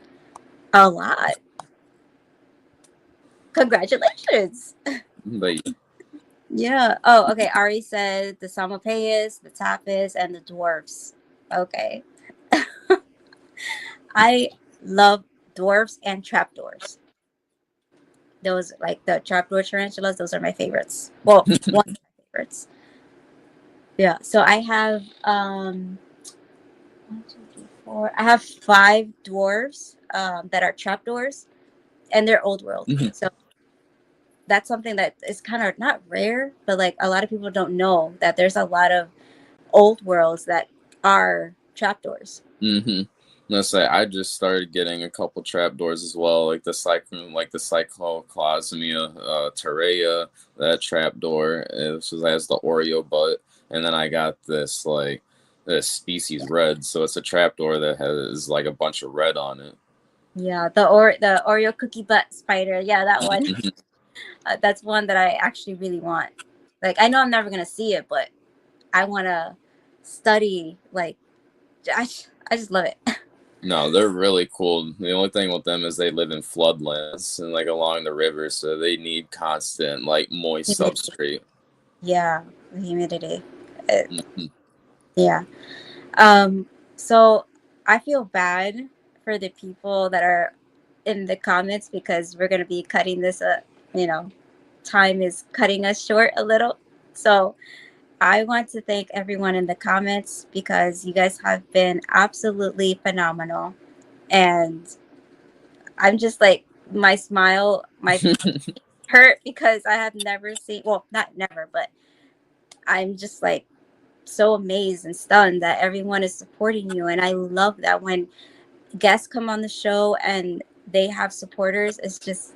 a lot. Congratulations. But Yeah. Oh, okay. Ari said the Samopaeus, the Tapis, and the dwarfs. Okay. I love dwarfs and trapdoors. Those, like the trapdoor tarantulas, those are my favorites. Well, one of my favorites. Yeah. So I have 1, 2, 3, 4. I have 5 dwarves that are trapdoors, and they're old world. So that's something that is kind of not rare, but like a lot of people don't know that there's a lot of old worlds that are trapdoors. mm-hmm. Let's say I just started getting a couple trapdoors as well, like the Cycloclasmia terrea, that trapdoor, which has the Oreo butt, and then I got this species red, so it's a trapdoor that has like a bunch of red on it. Yeah, the Oreo cookie butt spider. Yeah, that one. That's one that I actually really want. Like I know I'm never gonna see it, but I want to study. Like I just love it. No, they're really cool. The only thing with them is they live in floodlands and like along the river, so they need constant like moist Humidity. substrate. Yeah, the humidity. Uh, Mhm. yeah. Um. So I feel bad for the people that are in the comments because we're gonna be cutting this. You know, time is cutting us short a little. So I want to thank everyone in the comments because you guys have been absolutely phenomenal. And I'm just like, my smile, my hurt because I have never seen, well, not never, but I'm just like so amazed and stunned that everyone is supporting you. And I love that when guests come on the show and they have supporters, it's just,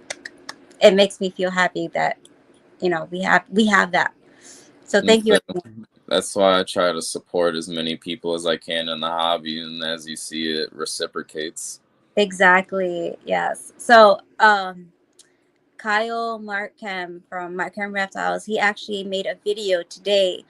it makes me feel happy that, we have that. So And thank you. so that's why I try to support as many people as I can in the hobby, and as you see, it reciprocates. Exactly. Yes. So, Kyle Markham from Markham Reptiles, he actually made a video today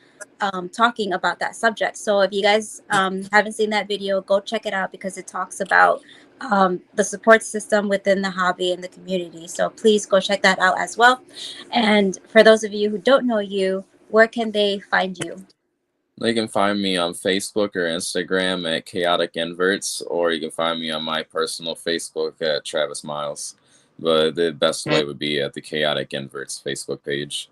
talking about that subject. So if you guys haven't seen that video, go check it out because it talks about the support system within the hobby and the community. So please go check that out as well. And for those of you who don't know you, where can they find you? They can find me on Facebook or Instagram at Chaotic Inverts, or you can find me on my personal Facebook at Travis Miles. But the best way would be at the Chaotic Inverts Facebook page.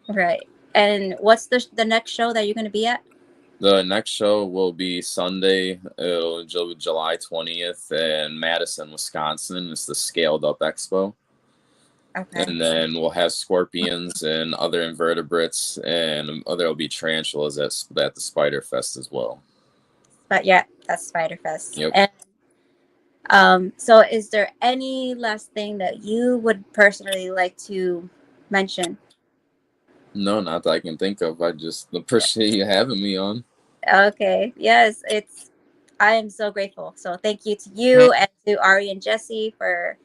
Right. And what's the next show that you're going to be at? The next show will be Sunday, July 20th in Madison, Wisconsin. It's the Scaled Up Expo. Okay. And then we'll have scorpions and other invertebrates, and there'll be tarantulas at the Spider Fest as well. But yeah, that's Spider Fest. Yep. And so is there any last thing that you would personally like to mention? No, not that I can think of. I just appreciate you having me on. Okay. Yes, I am so grateful. So thank you to you and to Ari and Jesse for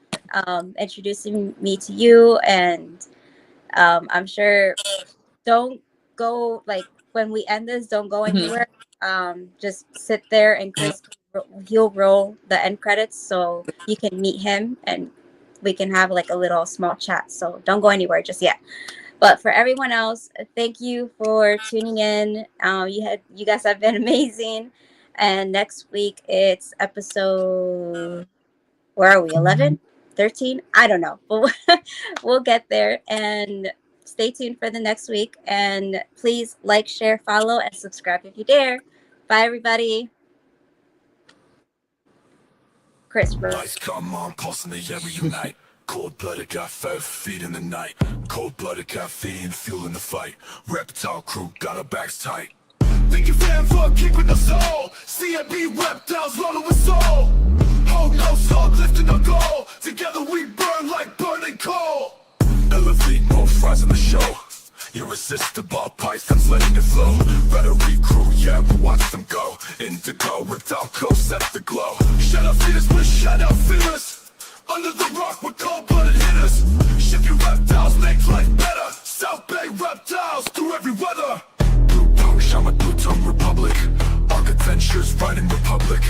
introducing me to you. And I'm sure don't go, like, when we end this, don't go anywhere. Just sit there and Chris, he'll roll the end credits so you can meet him and we can have like a little small chat. So don't go anywhere just yet. But for everyone else, thank you for tuning in. You guys have been amazing. And next week it's episode, where are we? 11, 13? I don't know. But we'll get there. And stay tuned for the next week. And please like, share, follow, and subscribe if you dare. Bye, everybody. Chris. Lights come on, pulse in the air, we unite. Cold-blooded, got 5 feet in the night. Cold-blooded, caffeine, fueling the fight. Reptile crew, got our backs tight. Thank you, fam, for keeping the soul. CMB reptiles, rolling with soul. Hold no soul, lifting our goal. Together we burn like burning coal. Elevate, more fries in the show. Irresistible pythons letting it flow. Battery crew, yeah, we watch them go. Indigo, reptile coast, set the glow. Shut up, feeders, we're shut up, feelers. Under the rock with cold-blooded hitters. Ship your reptiles, make life better. South Bay reptiles, through every weather. Blue tongue, shaman, blue tongue republic. Architectures, riding republic.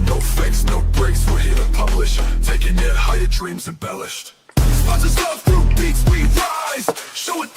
No fakes, no breaks, we're here to publish. Taking it higher, dreams embellished. Sponsors love through beats, we rise. Show it